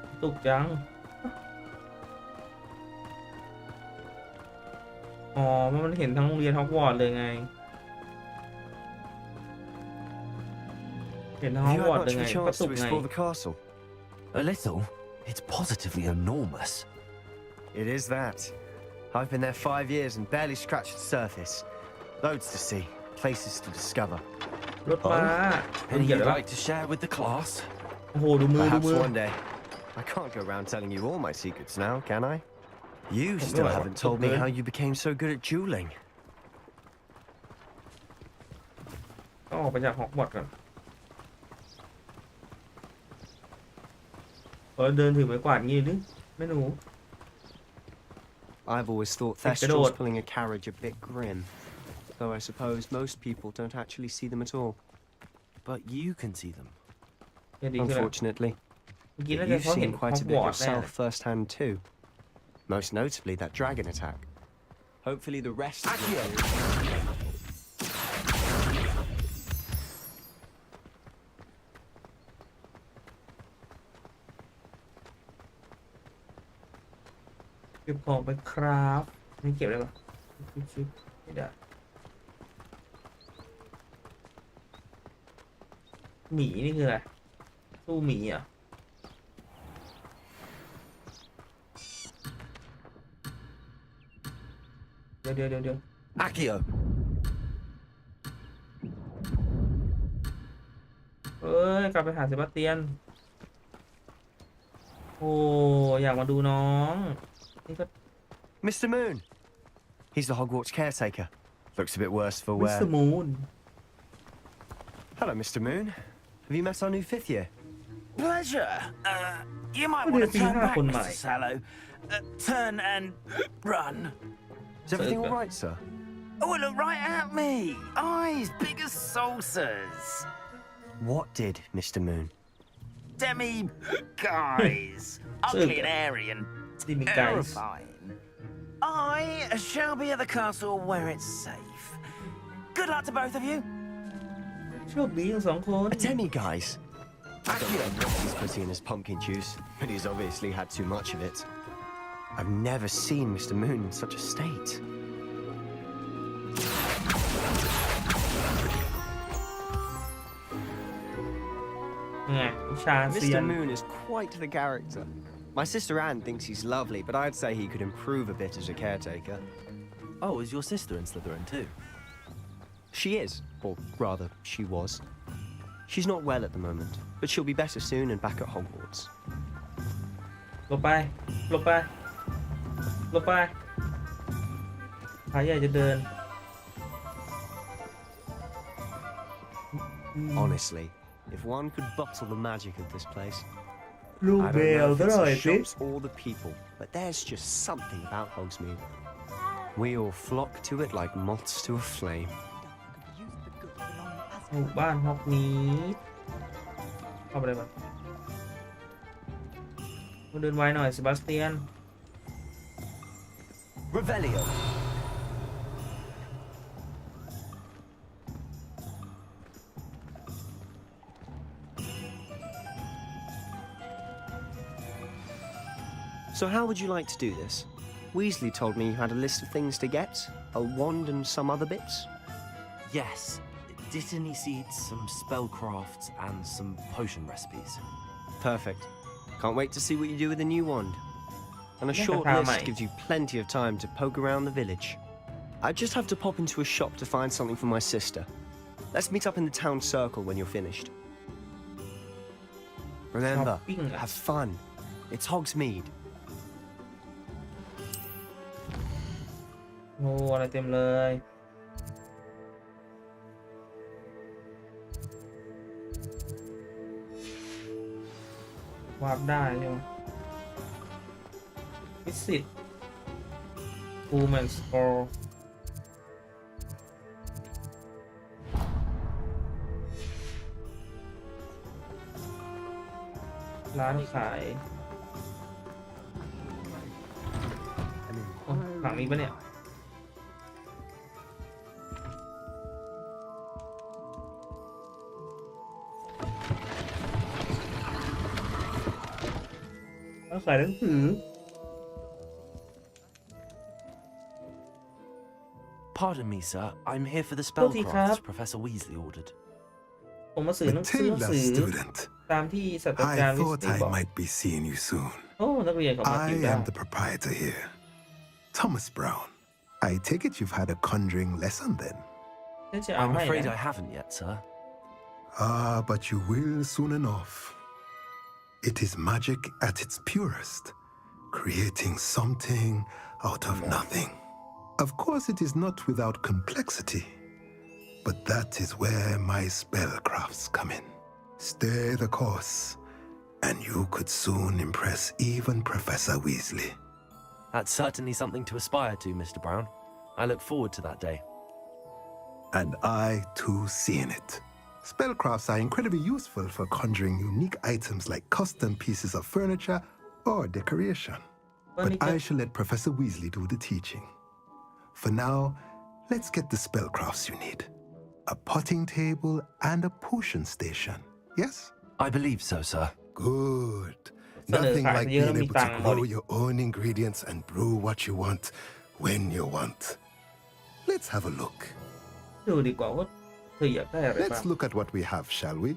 S1: กระตุกจัง อ๋อมันเห็นทั้งโรงเรียนฮอกวอตส์เลยไงเห็นทั้งฮอกวอตส์เลยไงกระตุกไง
S4: A little. It's positively enormous.
S3: It is that. I've been there 5 years and barely scratched the surface. Loads to see, places to discover.
S1: รถม้า
S4: And you'd like to share with the class?
S1: โอ้โหดูมือ
S3: Perhaps one day. I can't go around telling you all my secrets now, can I? You still haven't told me how you became so good at dueling.
S1: ต้องออกไปจากฮอกวอตส์ก่อนเดินถือไม้กวาดงี้หรือไม่รู้
S3: I've always thought Thestrals pulling a carriage a bit grim, though I suppose most people don't actually see them at all.
S4: But you can see them.
S3: Unfortunately, you've seen quite a bit yourself firsthand too. Most notably that dragon attack. Hopefully the rest of you...
S1: เก็บของไปครับไม่เก็บได้ปะชิบไม่ได้หมีนี่คืออะไรสู้หมีอ่ะเดี๋ยว
S4: Accio.
S1: กลับไปหาเซบาสเตียนโอ้อยากมาดูน้องนี่ก็
S3: Mr. Moon. He's the Hogwarts caretaker. Looks a bit worse for wear.
S1: Mr. Moon.
S3: Hello, Mr. Moon. Have you met our new 5th year?
S12: Pleasure. You might want to turn back, Mr. Sallow. Turn and run.
S3: Is everything all right, sir?
S12: Oh, look right at me. Eyes big as saucers.
S3: What did, Mr. Moon?
S12: Guys. Ugly and airy and terrifying. I shall be at the castle where it's safe. Good luck to both of you.
S1: โชคดีทั้งสองคน
S3: A demi-guise. I don't know what he's putting in his pumpkin juice, but he's obviously had too much of it. I've never seen Mr. Moon in such a state. Mr. Moon is quite the character. My sister Anne thinks he's lovely, but I'd say he could improve a bit as a caretaker.
S4: Oh, is your sister in Slytherin too?
S3: She is, or rather, she was. She's not well at the moment, but she'll be better soon and back at Hogwarts.
S1: หลบไปขาใหญ่จะเดิน
S3: Honestly, if one could bottle the magic of this place.
S1: ลูก
S3: I
S1: เบ
S3: don't
S1: ล
S3: know if
S1: ซะ
S3: it's
S1: หน่อย
S3: the
S1: สิ
S3: shops or the people, but there's just something about Hogsmeade. We all flock to it like moths to a flame.
S1: หมู่บ้านฮอกมีดเข้าไปเลยมั้ยเดินไวหน่อยเซบาสเตียน
S4: Revelio.
S3: So how would you like to do this? Weasley told me you had a list of things to get, a wand and some other bits.
S4: Yes. Dittany seeds, some spellcrafts, and some potion recipes.
S3: Perfect. Can't wait to see what you do with the new wand. And a short list gives you plenty of time to poke around the village. I just have to pop into a shop to find something for my sister. Let's meet up in the town circle when you're finished. Remember, have fun. It's Hogsmeade.
S1: โอ้อะไรเต็มเลย วาร์ปได้ใช่ไหมวิสิตฟูแมนสกอร์ร้านขายหลังนี้ปะเนี่ยขายหนังสือ
S4: Pardon me, sir. I'm here for the spellcrafts Professor Weasley ordered.
S1: ผมมาสื่อหนังสือ
S17: student.
S1: ตามที่ศาสตราจารย์
S17: I
S1: วิส
S17: thought
S1: ลีย์
S17: I
S1: บอก
S17: might be seeing you soon.
S1: โอ้นักเรียนของมา
S17: I
S1: ติวด้า
S17: am the proprietor here, Thomas Brown. I take it you've had a conjuring lesson then.
S4: I'm afraid I haven't yet, sir.
S17: Ah, but you will soon enough. It is magic at its purest, creating something out of nothing. Of course, it is not without complexity, but that is where my spellcrafts come in. Stay the course, and you could soon impress even Professor Weasley.
S4: That's certainly something to aspire to, Mr. Brown. I look forward to that day.
S17: And I, too, see in it. Spellcrafts are incredibly useful for conjuring unique items like custom pieces of furniture or decoration. But I shall let Professor Weasley do the teaching. For now, let's get the spellcrafts you need. A potting table and a potion station, yes?
S4: I believe so, sir.
S17: Good. Nothing like being able to grow your own ingredients and brew what you want when you want. Let's have a look.
S1: ดูดีกว่าว่าเธออยากได้อะไรบ้าง
S17: Let's look at what we have, shall we?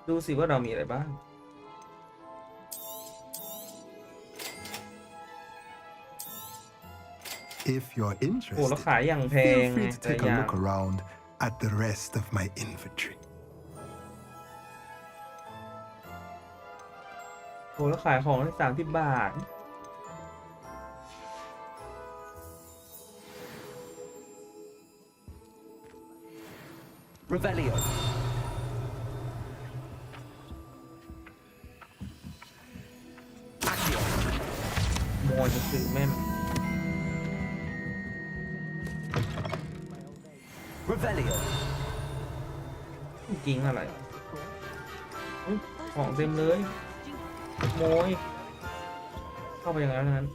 S1: ดูสิว่าเรามีอะไรบ้าง
S17: If you're
S1: โอ้แล้ว
S17: interested,
S1: ขายอย่างแพง
S17: feel free to
S1: แต่
S17: take
S1: อ
S17: a
S1: ย่าง
S17: look around at the rest of my inventory.
S1: โอ้แล้วขายของได้30 บาท
S4: Revelio. Accio.
S1: โมยจะซื้อแม่น
S4: Revelio.
S1: จริงอะไรอุ๊ยของเต็มเลย โมย เข้าไปอย่างนั้น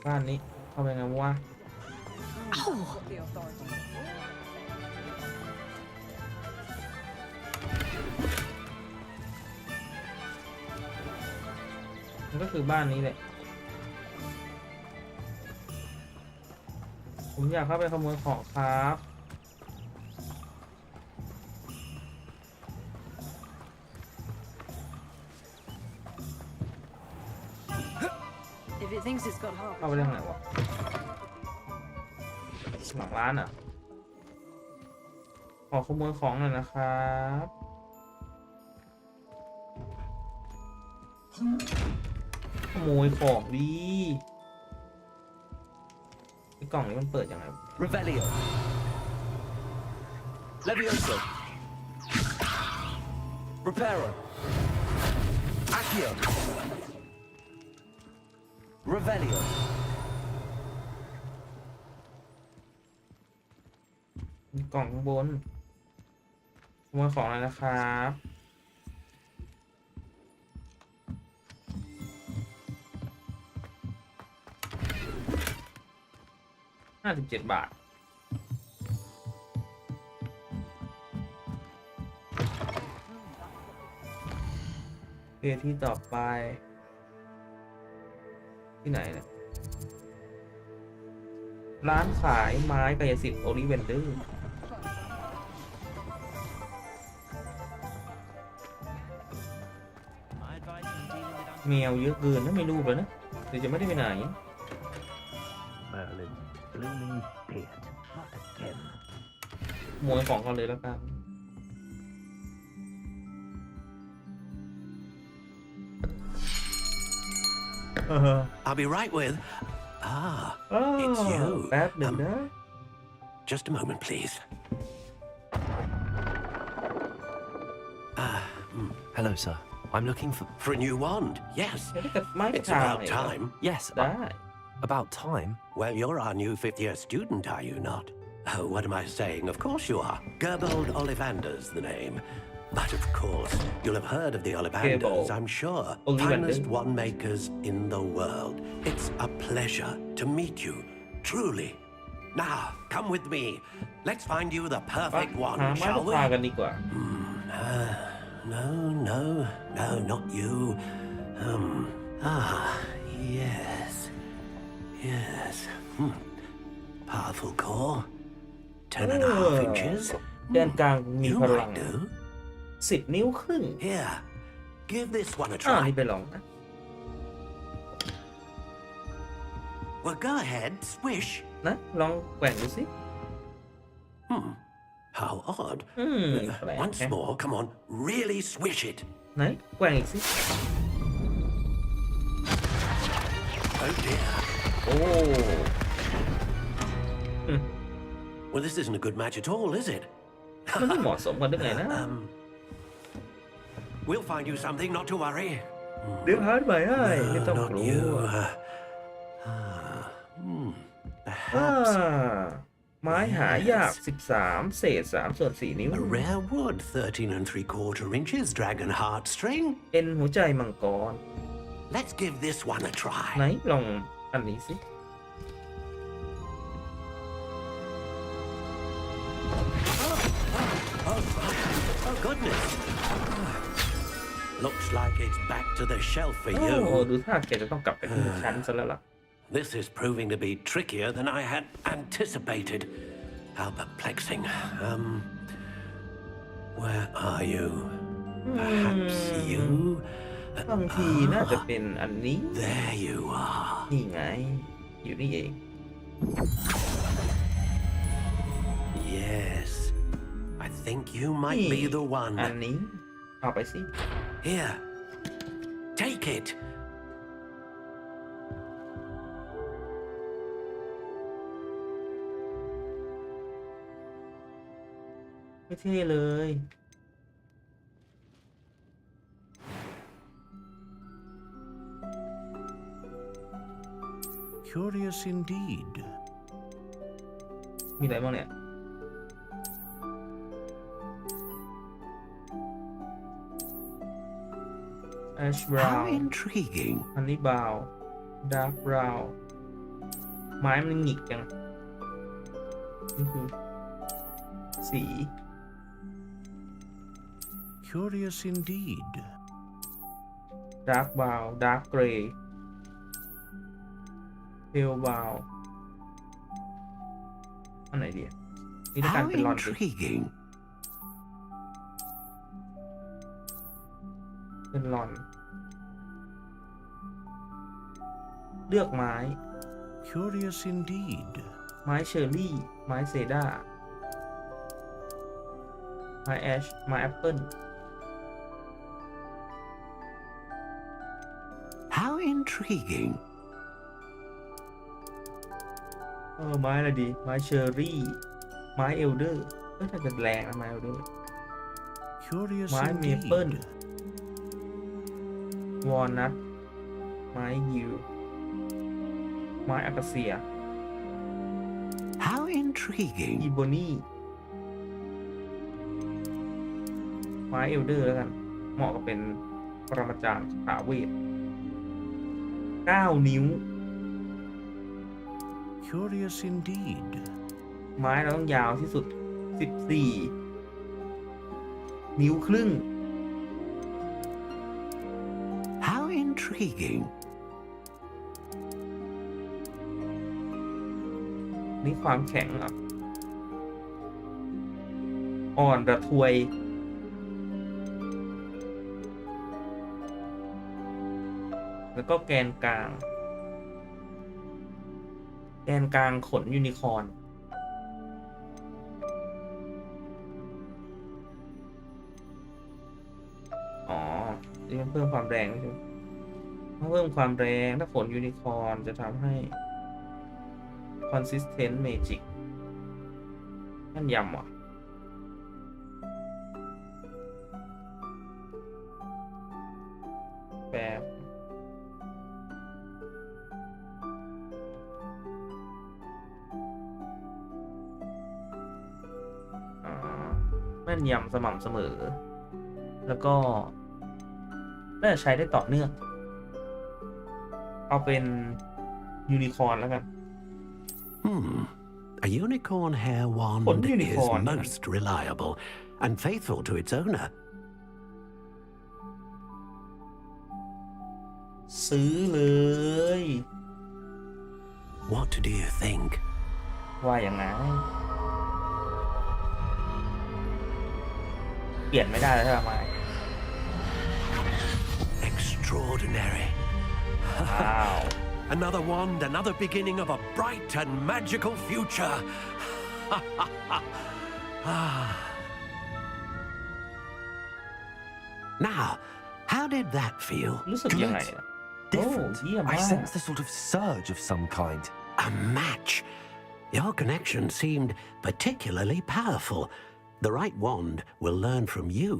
S1: บ้านนี้เข้าไปไงวะมันก็คือบ้านนี้แหละผมอยากเข้าไปขโมยของครับ
S9: If it thinks it's got half.
S1: เข้าไปได้ทางไหนวะหลังร้านอ่ะ ขอขโมยของหน่อยนะครับขโมยของดีไอ้กล่องนี้มันเปิดยังไง
S4: Revelio. Levioso. Reparo. Accio. Revelio.
S1: มีกล่องข้างบนขโมยของเลยนะครับ57 บาทเกมที่ต่อไปที่ไหนเนี่ยร้านขายไม้กายสิทธิ์โอลิเวนเดอร์แมวเยอะเกินถ้าไม่รูปเลยนะเดี๋ยวจะไม่ได้ไปไหน
S18: Merlin, blooming beard, not again.
S1: ขโมยของเขาเลยแล้วกัน
S14: I'll be right with. Ah, it's you.
S1: แป๊บหนึ่งนะ
S14: Just a moment, please.
S4: Hello, sir. I'm looking for
S14: a new wand. Yes. It's about time.
S4: Yes. About time?
S14: Well, you're our new fifth-year student, are you not? Oh, what am I saying? Of course you are. Gerbold Ollivander's the name. But of course, you'll have heard of the Ollivanders, I'm sure. Finest wand makers in the world. It's a pleasure to meet you, truly. Now, come with me. Let's find you the perfect wand, shall we? No, not you. Yes. Yes. Powerful core. 10.5 inches.
S1: แกนกลางมีพลัง10 นิ้วครึ่ง
S14: Here. Give this one a
S1: นี่
S14: try.
S1: ไปลองนะ
S14: Well, go ahead. Swish.
S1: นะลองแกว่งดูสิ
S14: How odd.
S1: แปลก
S14: Once more. Come on. Really swish it.
S1: ไหนแกว่งอีกสิ
S14: Oh dear.
S1: โอ้
S14: Well, this isn't a good match at all, is it?
S1: มันไม่เหมาะสมกันได้ไงนะ
S14: We'll find you something, not to worry.
S1: เดี๋ยวหาใหม่ให้ไม่ต้อง
S14: Not
S1: กลั
S14: you.
S1: ว
S14: Perhaps
S1: ไม้หายาก13เศษ3ส่วน4นิ้ว
S14: a rare wood, 13.75 inches, dragon heartstring.
S1: เอ็นหัวใจมังกร
S14: Let's give this one a try.
S1: ไหนลองอันนี้สิ
S14: Oh goodness. Looks like it's back to the shelf for
S1: โอ้
S14: you.
S1: ดูท่าแกจะต้องกลับไปที่ชั้นซะแล้วล่ะ
S14: This is proving to be trickier than I had anticipated. How perplexing. Where are you? Perhaps you?
S1: บางทีน่าจะเป็นอันนี้
S14: There you are.
S1: นี่ไง อยู่นี่เอง
S14: Yes. I think you might be the
S1: อัน
S14: one.
S1: นี้ เอาไปสิ
S14: Here. Take it.
S1: ไม่เท่เลย
S5: Curious indeed.
S1: มีอะไรบ้างเนี่ย Ash
S14: How
S1: Brown
S14: intriguing.
S1: Honey Brown Dark Brown ไม้มันหงิกจังนี่คือสี
S5: Curious indeed.
S1: Dark Brown Dark Gray Pale Brown อันไหนดีนี่ต้องการ
S14: How
S1: เป็นรอนดิ
S14: intriguing.
S1: เป็นรอน เลือกไม้
S5: Curious indeed.
S1: ไม้เชอร์รี่ ไม้เซดาไม้แอช ไม้แอปเปิ้ล
S14: How intriguing.
S1: ไม้อะไรดี ไม้เชอร์รี่ ไม้เอลเดอร์ถ้าจะแรงนะไม้เอลเดอร์
S5: Curious
S1: ไม้เมเปิล
S5: indeed.
S1: วอลนัท ไม้ยิว ไม้อากาเซีย
S14: How intriguing.
S1: อีโบนี่ ไม้เอลเดอร์แล้วกัน เหมาะกับเป็นปรมาจารย์ขาเวท 9 นิ้ว
S5: Curious indeed.
S1: ไม้เราต้องยาวที่สุด 14 นิ้วครึ่ง
S14: How intriguing.
S1: นี่ความแข็งอ่ะ อ่อนระทวย แล้วก็แกนกลาง แกนกลางขนยูนิคอร์น อ๋อ นี่มันเพิ่มความแรงใช่ไหมถ้าเพิ่มความแรงถ้าขนยูนิคอร์นจะทำให้ consistent magic นั่นยำว่ะ แบบแม่นยำสม่ำเสมอ แล้วก็น่าจะใช้ได้ต่อเนื่อง เอาเป็นยูนิคอร์นแล้วกัน
S14: A unicorn hair wand
S1: unicorn.
S14: is most reliable and faithful to its owner.
S1: ซื้อเลย
S14: What do you think?
S1: ว่าอย่างไงเปลี่ยนไม่ได้แล้วใช่ไหม
S14: Extraordinary.
S1: Wow.
S14: Another wand, another beginning of a bright and magical future. Now, how did that feel?
S1: รู้สึกยังไงอะ
S4: Different.
S1: เยี่ยม
S4: I
S1: มาก
S4: sensed a sort of surge of some kind.
S14: A match. Your connection seemed particularly powerful. The right wand will learn from you,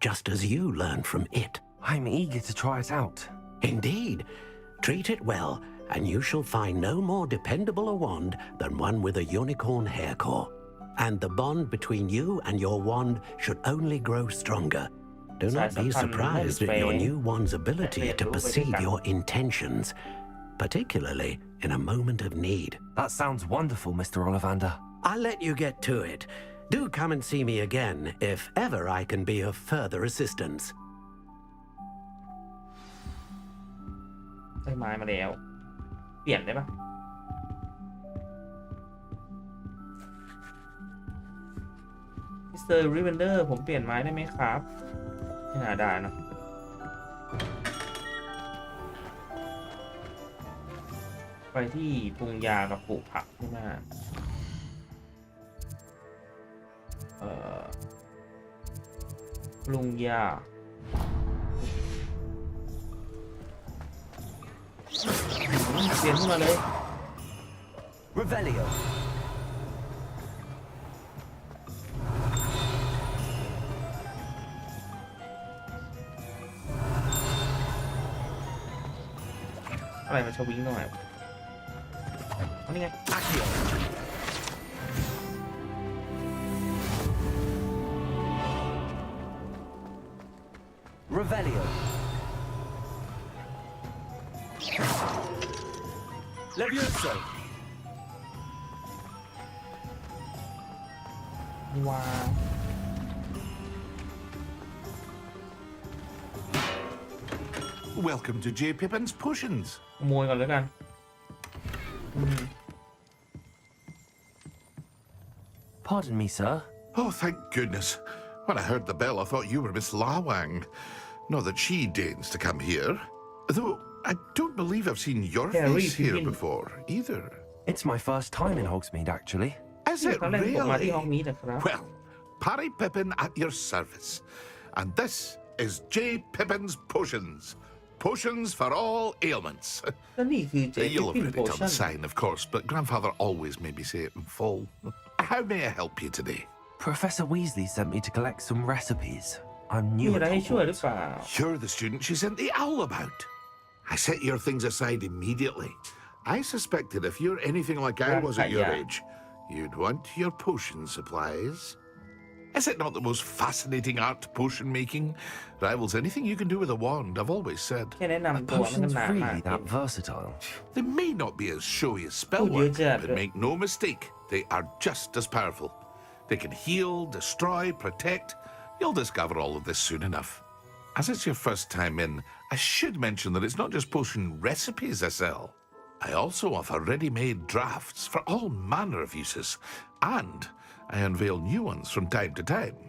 S14: just as you learn from it.
S4: I'm eager to try it out.
S14: Indeed. Treat it well, and you shall find no more dependable a wand than one with a unicorn hair core. And the bond between you and your wand should only grow stronger. Do not be surprised at your new wand's ability to perceive your intentions, particularly in a moment of need.
S4: That sounds wonderful, Mr. Ollivander.
S14: I'll let you get to it. Do come and see me again if ever I can be of further assistance.
S1: ได้ไม้มาแล้วเปลี่ยนได้ปะมิสเตอร์ริเวนเดอร์ผมเปลี่ยนไม้ได้ไหมครับไม่น่าได้นะไปที่ปรุงยากับปลูกผักใช่ไหมปรุงยาเปลี่ยนขึ้นมาเลย
S4: Revelio.
S1: อะไรมาชวิงหน่อยเอานี่ไง
S14: Accio.
S4: Revelio. Levioso.
S1: ว้าว
S6: Welcome to J. Pippin's Potions.
S1: ขโมยก่อนแล้วกัน
S4: Pardon me, sir.
S6: Oh, thank goodness. When I heard the bell, I thought you were Miss Lawang. Not that she deigns to come here. Though I don't believe I've seen your face here before, either.
S4: It's my first time in Hogsmeade, actually.
S6: Is it really? Well, Parry Pippin at your service. And this is J. Pippin's Potions. Potions for all ailments.
S1: แล้วนี่คือ J.
S6: You'll have
S1: Pippin
S6: read it on the
S1: Potion
S6: sign, of course, but Grandfather always made me say it in full. How may I help you today?
S4: Professor Weasley sent me to collect some recipes. I'm
S1: มี
S4: new
S1: อะไร
S4: at
S1: ให้ช่วยหรือ
S4: Hogwarts.
S1: เปล่า
S6: You're the student she sent the owl about. I set your things aside immediately. I suspected if you're anything like I was at your age, you'd want your potion supplies. Is it not the most fascinating art, potion making? Rivals anything you can do with a wand, I've always said.
S1: แค่แนะนำตัวมันก็
S4: Potions
S1: หนา
S4: really that versatile?
S6: They may not be as showy as spellwork, but make no mistake, they are just as powerful. They can heal, destroy, protect. You'll discover all of this soon enough. As it's your first time in, I should mention that it's not just potion recipes I sell. I also offer ready-made drafts for all manner of uses, and I unveil new ones from time to time.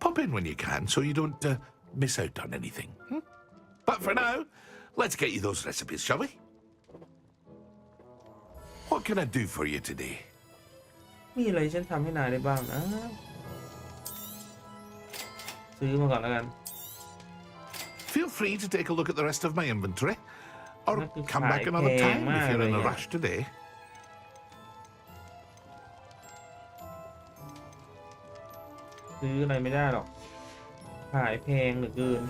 S6: Pop in when you can so you don't miss out on anything. But for now, let's get you those recipes, shall we? What can I do for you today?
S1: มีอะไรฉันทำให้นายได้บ้างนะซื้อมาก่อนแล้วกัน
S6: Feel free to take a look at the rest of my inventory, or come back another time if you're in a rush today.
S1: ซื้ออะไรไม่ได้หรอกขายแพงเหลือเกิน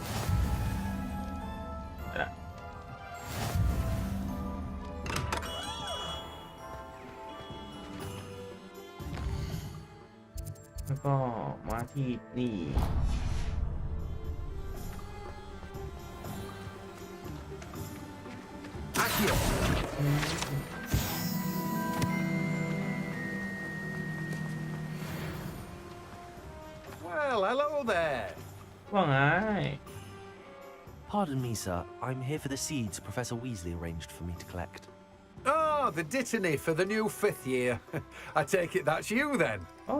S1: แล้วก็มาที่นี่
S14: Accio.
S19: Well, hello there.
S1: ว่าไง
S4: Pardon me, sir. I'm here for the seeds Professor Weasley arranged for me to collect.
S14: Oh, the dittany for the new 5th year. I take it that's you then.
S1: อ๋อ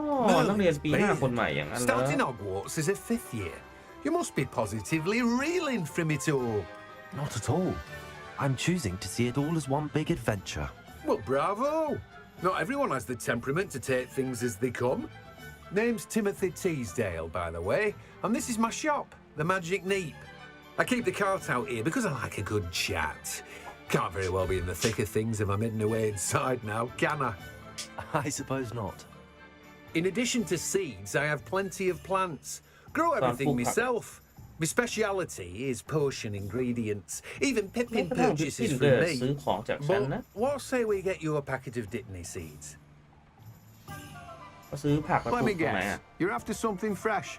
S1: นักเรียนปี5คนใหม่อย่างนั้นเหรอ
S14: Starting Hogwarts as a 5th year. You must be positively reeling from it all.
S4: Not at all. I'm choosing to see it all as one big adventure.
S14: Well, bravo. Not everyone has the temperament to take things as they come. Name's Timothy Teasdale, by the way, and this is my shop, the Magic Neep. I keep the cart out here because I like a good chat. Can't very well be in the thick of things if I'm hidden away inside now, can I?
S4: I suppose not.
S14: In addition to seeds, I have plenty of plants. Grow everything myself. My speciality is potion ingredients. Even Pippin purchases from me. But what say we get you a packet of Dittany seeds?
S1: ก็ซื้อผักมาป
S14: Let
S1: ลู
S14: me
S1: กตรงไหน
S14: guess.
S1: อ่ะ
S14: You're after something fresh.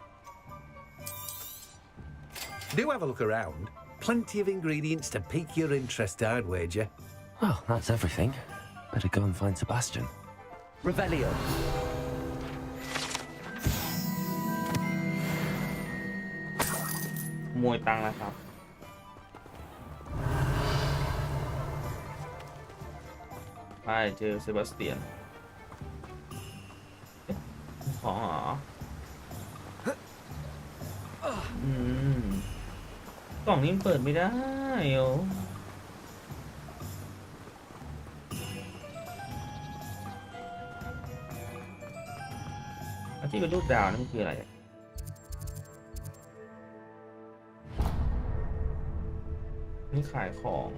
S14: Do have a look around. Plenty of ingredients to pique your interest, I'd wager.
S4: Well, that's everything. Better go and find Sebastian.
S12: Revelio.
S1: ขโมยตังค์นะครับไปเจอเซบาสเตียนของเหรอกล่องนี้มันเปิดไม่ได้โอ้ที่เป็นรูปดาวนั่นคืออะไรนี่ขายของ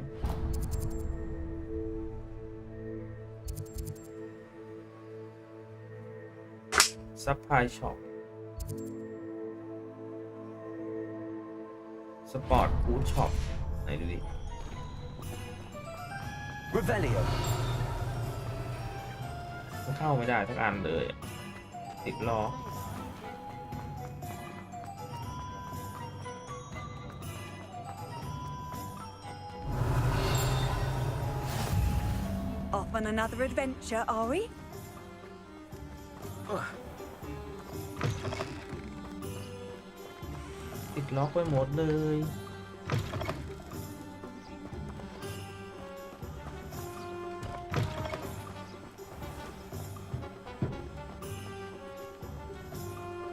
S1: ซัพพลายช็อปสปอร์ตฟู้ดช็อปไหนดูดิ
S12: Revelio.
S1: เข้าไม่ได้ทั้งอันเลยติดล้อ
S9: Off on another adventure, are we?
S1: ติดล็อกไปหมดเลย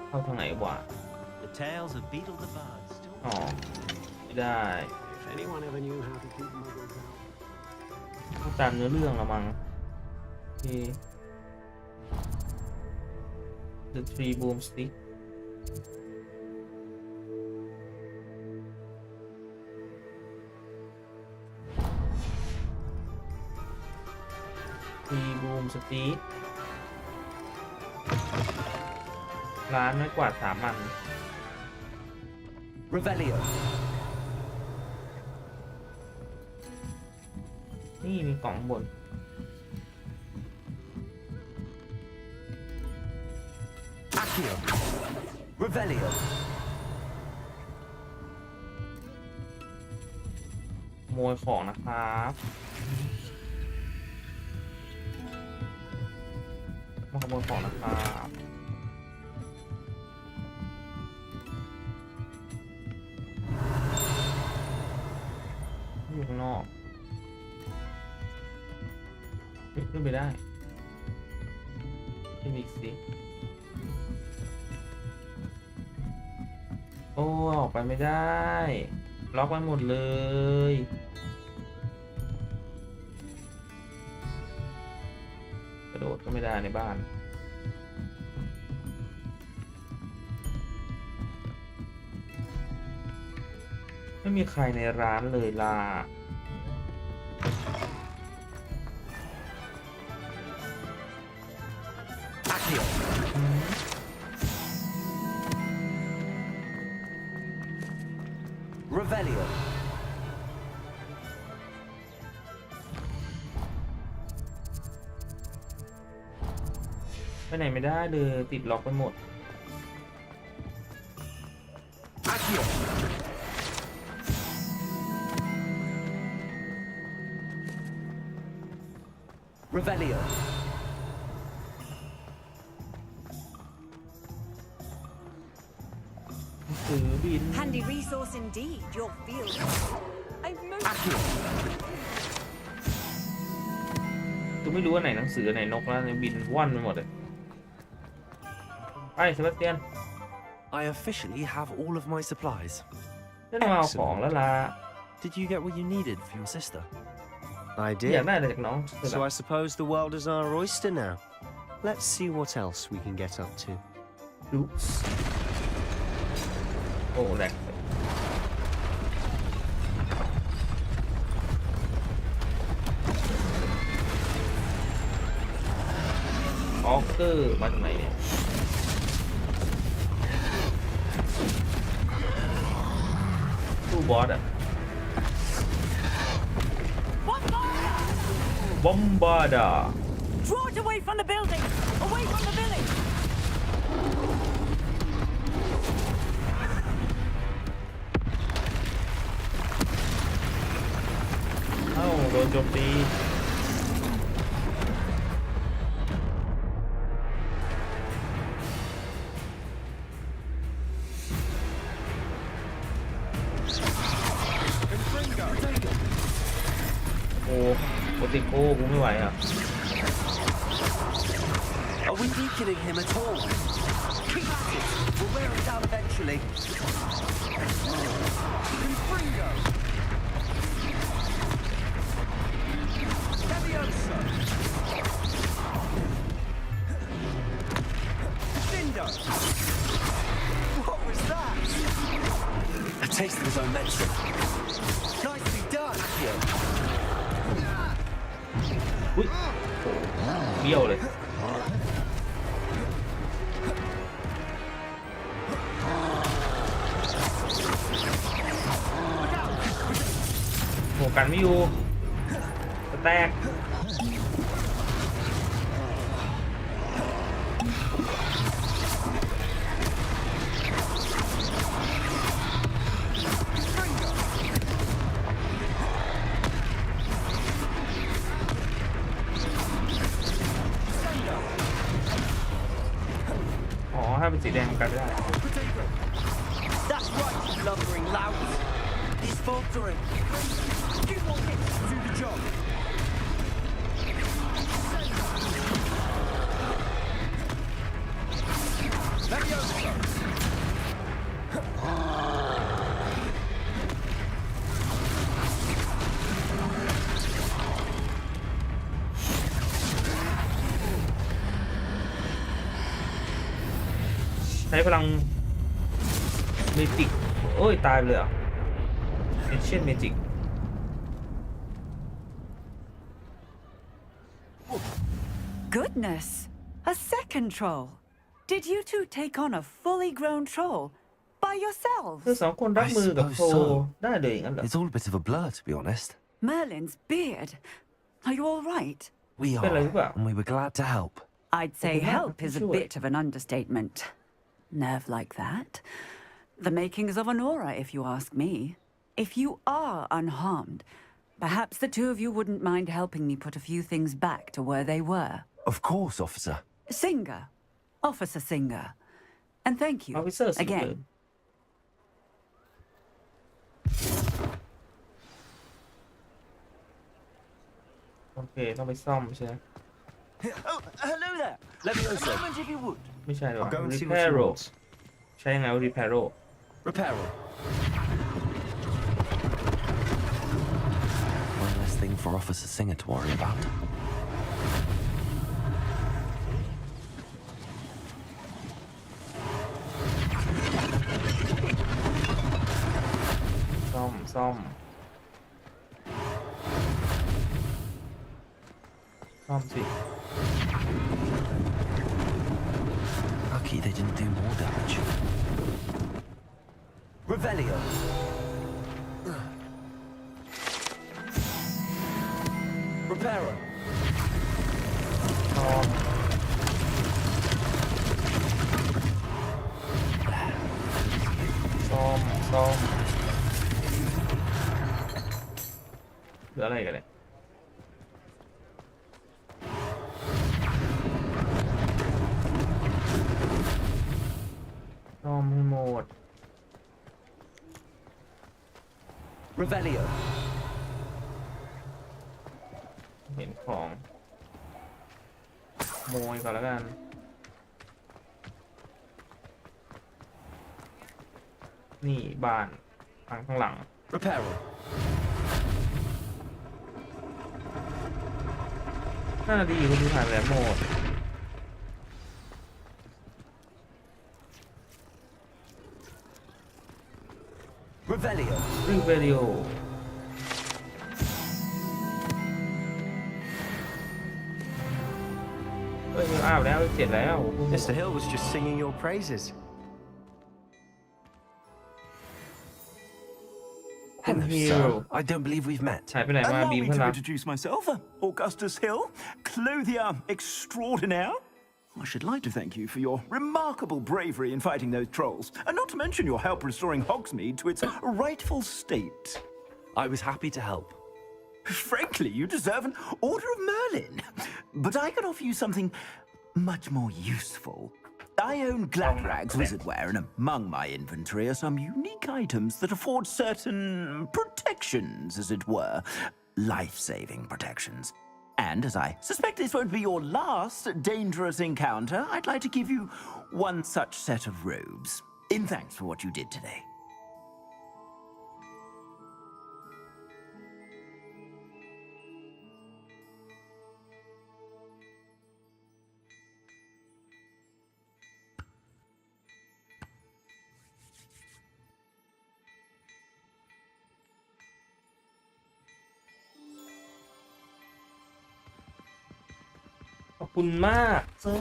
S1: เข้าทางไหนวะ
S18: The tales of Beetle the Bard still
S1: อ๋อไม่ได้
S18: If anyone ever knew how to keep muggles out.
S1: ต้องตามเนื้อเรื่องละมั้งที่ The Three Broomstick Three Broomstick ร้านไม่กวาด3 อัน
S12: Revelio.
S1: นี่มีกล่องบน
S12: Accio. Revelio.
S1: ขโมยของนะครับมาขโมยของนะครับอยู่ข้างนอกขึ้นไปได้ขึ้นอีกสิโอ้ออกไปไม่ได้ล็อกไว้หมดเลยกระโดดก็ไม่ได้ในบ้านไม่มีใครในร้านเลยล่ะ
S12: Accio. Revelio.
S1: ไปไหนไม่ได้เลยติดล็อกไปหมด
S12: Accio. Revelio.
S1: สื่อบิน
S9: Handy resource indeed. Your field. I'm most.
S1: กูไม่รู้ว่าไหนหนังสือไหนนกแล้วบินว่อนไปหมดเลยไปเซบาสเตียน
S4: I officially have all of my supplies.
S1: ฉันมาเอาของแล้วล่ะ
S4: Did you get what you needed for your sister?
S3: I
S1: อยาก
S3: did.
S1: ได้อะไรจากน้อง
S3: So I suppose the world is our oyster now. Let's see what else we can get up to.
S1: ดูโอ้แหลกออกเกอร์มาจากไหนเนี่ยตู้บอสอะบอมบาร์ดา
S9: Draw it away from the building. Away from the village.
S1: เอ้าโดนโจมตีโอ้โปติโก้กูไม่ไหวอ่ะ
S14: Are we weakening him at all? Keep at it. We'll wear him down eventually. Confringo. Levioso. Cindo. What was that?
S4: A taste of his own medicine.
S14: Nicely done.
S1: อุ้ยเบี้ยวเลยโหกันไม่อยู่แตกถ้าเป็นสีแดงกันไม่ได้
S14: That's right, you lumbering lout. He's faltering. You want him to do the job. Levioso.
S1: ใช้พลังเมจิกโอ้ยตายเลยอ่ะเอเชียนเมจิก
S9: Goodness, a second troll. Did you two take on a fully grown troll by yourselves?
S1: คือสองคนรับมือกับโคได้เลยงั้นเหรอ
S4: It's all a bit of a blur, to be honest.
S9: Merlin's beard. Are you all right?
S4: We are, and we were glad to help.
S9: I'd say help is a bit of an understatement. Nerve like that. The makings of an aura, if you ask me. If you are unharmed, perhaps the two of you wouldn't mind helping me put a few things back to where they were.
S4: Of course, officer.
S9: Singer. Officer Singer. And thank you again.
S1: โอเคต้องไปซ่อมใช่ไหม
S14: Oh, hello there. Levioso. A moment if you would.
S1: ไม่ใช่หรอ
S14: I'll go and see what
S1: Reparo
S14: you want.
S1: ใช่ยังไงว่า Reparo
S14: Reparo.
S4: One less thing for Officer Singer to worry about.
S1: ซ่อมซ่อมสิ
S4: Lucky they didn't do more damage.
S14: Revelio. Reparo.
S1: ซ่อมเหลืออะไรกันเนี่ยซ่อมให้หมด
S12: Revelio.
S1: เห็นของโมยก่อนแล้วกันนี่บ้านทางข้างหลัง
S12: Reparo.
S1: น่าดีคุณดูผ่านแล้วโหมด
S12: Revelio.
S1: Revelio เอ้ยอ้าวแล้วเสร็จแล้ว
S14: Mr. Hill was just singing your praises.
S4: Hello, sir. I don't believe we've met.
S1: หายไปไหนมา
S19: Allow
S1: บีม
S19: me
S1: เพื่อน
S19: to
S1: รัก
S19: introduce myself, Augustus Hill, clothier extraordinaire. I should like to thank you for your remarkable bravery in fighting those trolls, and not to mention your help restoring Hogsmeade to its rightful state.
S4: I was happy to help.
S19: Frankly, you deserve an Order of Merlin. But I can offer you something much more useful. I own Gladrag's wizardware, and among my inventory are some unique items that afford certain protections, as it were. Life-saving protections. And as I suspect this won't be your last dangerous encounter, I'd like to give you one such set of robes, in thanks for what you did today.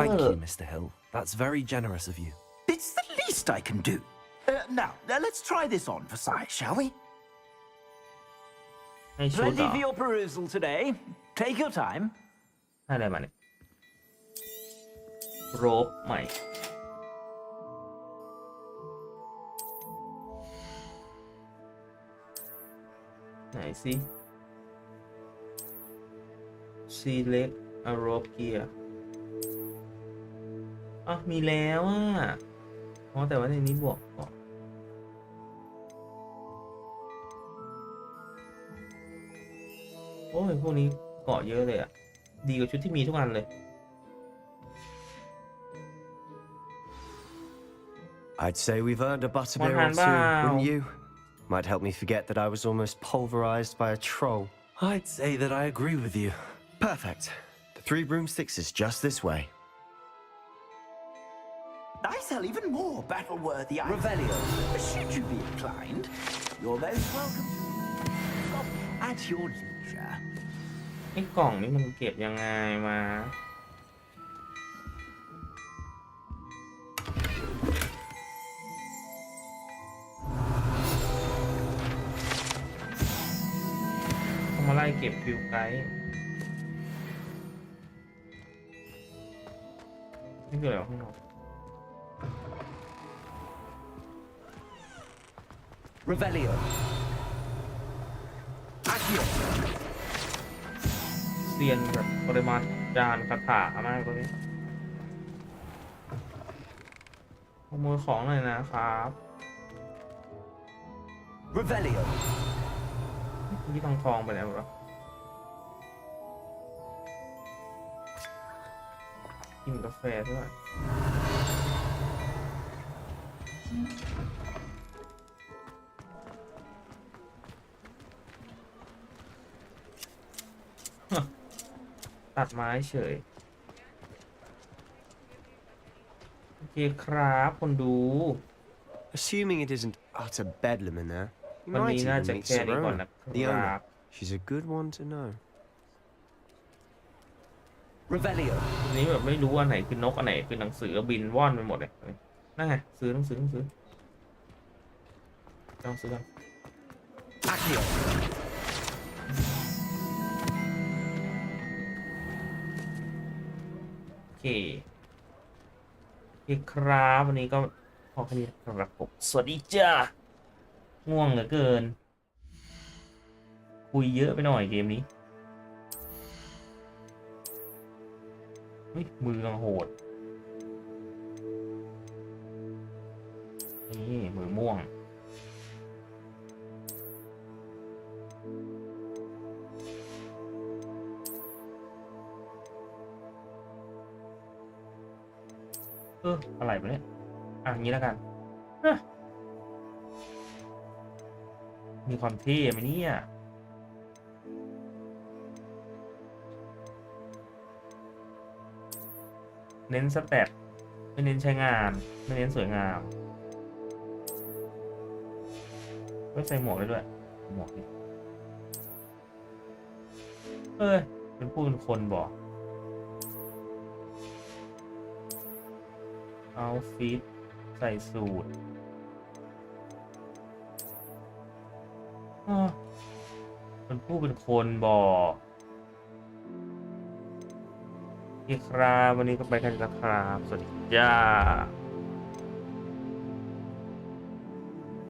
S4: Thank you, Mr. Hill. That's very generous of you.
S19: It's the least I can do. Now, let's try this on for size, shall we? Plenty for your perusal today. Take your time.
S1: อะไรมาเนี่ยโรบใหม่ไหนสิ select a rope gear อ่ะมีแล้วอ่ะอ๋อแต่ว่าในนี้บวกก่อนโอ้ยพวกนี้เกาะเยอะเลยอ่ะดีกว่าชุดที่มีทุกอันเลย
S3: I'd say we've earned a butterbeer or two, wouldn't you? Might help me forget that I was almost pulverized by a troll.
S4: I'd say that I agree with you.
S3: Perfect. The 3 broomsticks is just this way.
S19: I sell even more battle-worthy items. Revelio. Should you be inclined, you're most welcome to stop at your leisure.
S1: ไอ้กล่องนี้มันเก็บยังไงมาต้องมาไล่เก็บฟิวไกด์นี่คืออะไรข้างนอก
S12: Revelio. Accio.
S1: เซียนแบบปริมาณจานคาถามากเลยขโมยของหน่อยนะครับ
S12: Revelio.
S1: ที่ทองไปแล้วเหรอกินกาแฟด้วยตัดไม้เฉยโอเคครับคนดู
S3: Assuming it isn't utter bedlam in there, you
S1: วัน
S3: might
S1: นี้น่า
S3: even
S1: จะ
S3: meet
S1: แค่นี้ก่อน
S3: Serona,
S1: นะค
S3: the
S1: รั
S3: owner.
S1: บ
S3: She's a good one to know.
S12: Revelio.
S1: วันนี้แบบไม่รู้อันไหนคือนกอันไหนคือหนังสือบินว่อนไปหมดเลยนั่นไงซื้อหนังสือต้องซื้อกัน
S12: Accio.
S1: โอเคครับวันนี้ก็พอแค่นี้ครับผมสวัสดีจ้าง่วงเหลือเกินคุยเยอะไปหน่อยเกมนี้เฮ้ยมือกำลังโหดนี่มือม่วง อะไรไปเนี่ยงี้แล้วกันมีความเท่ไหมเนี่ยเน้นสแตทไม่เน้นใช้งานไม่เน้นสวยงามไม่ใส่หมวกได้ด้วยหมวกนี่เป็นผู้เป็นคนบอกเอาฟิตใส่สูทเป็นผู้เป็นคนบอกอีกครับวันนี้ก็ไปกันแล้วครับสวัสดีจ้า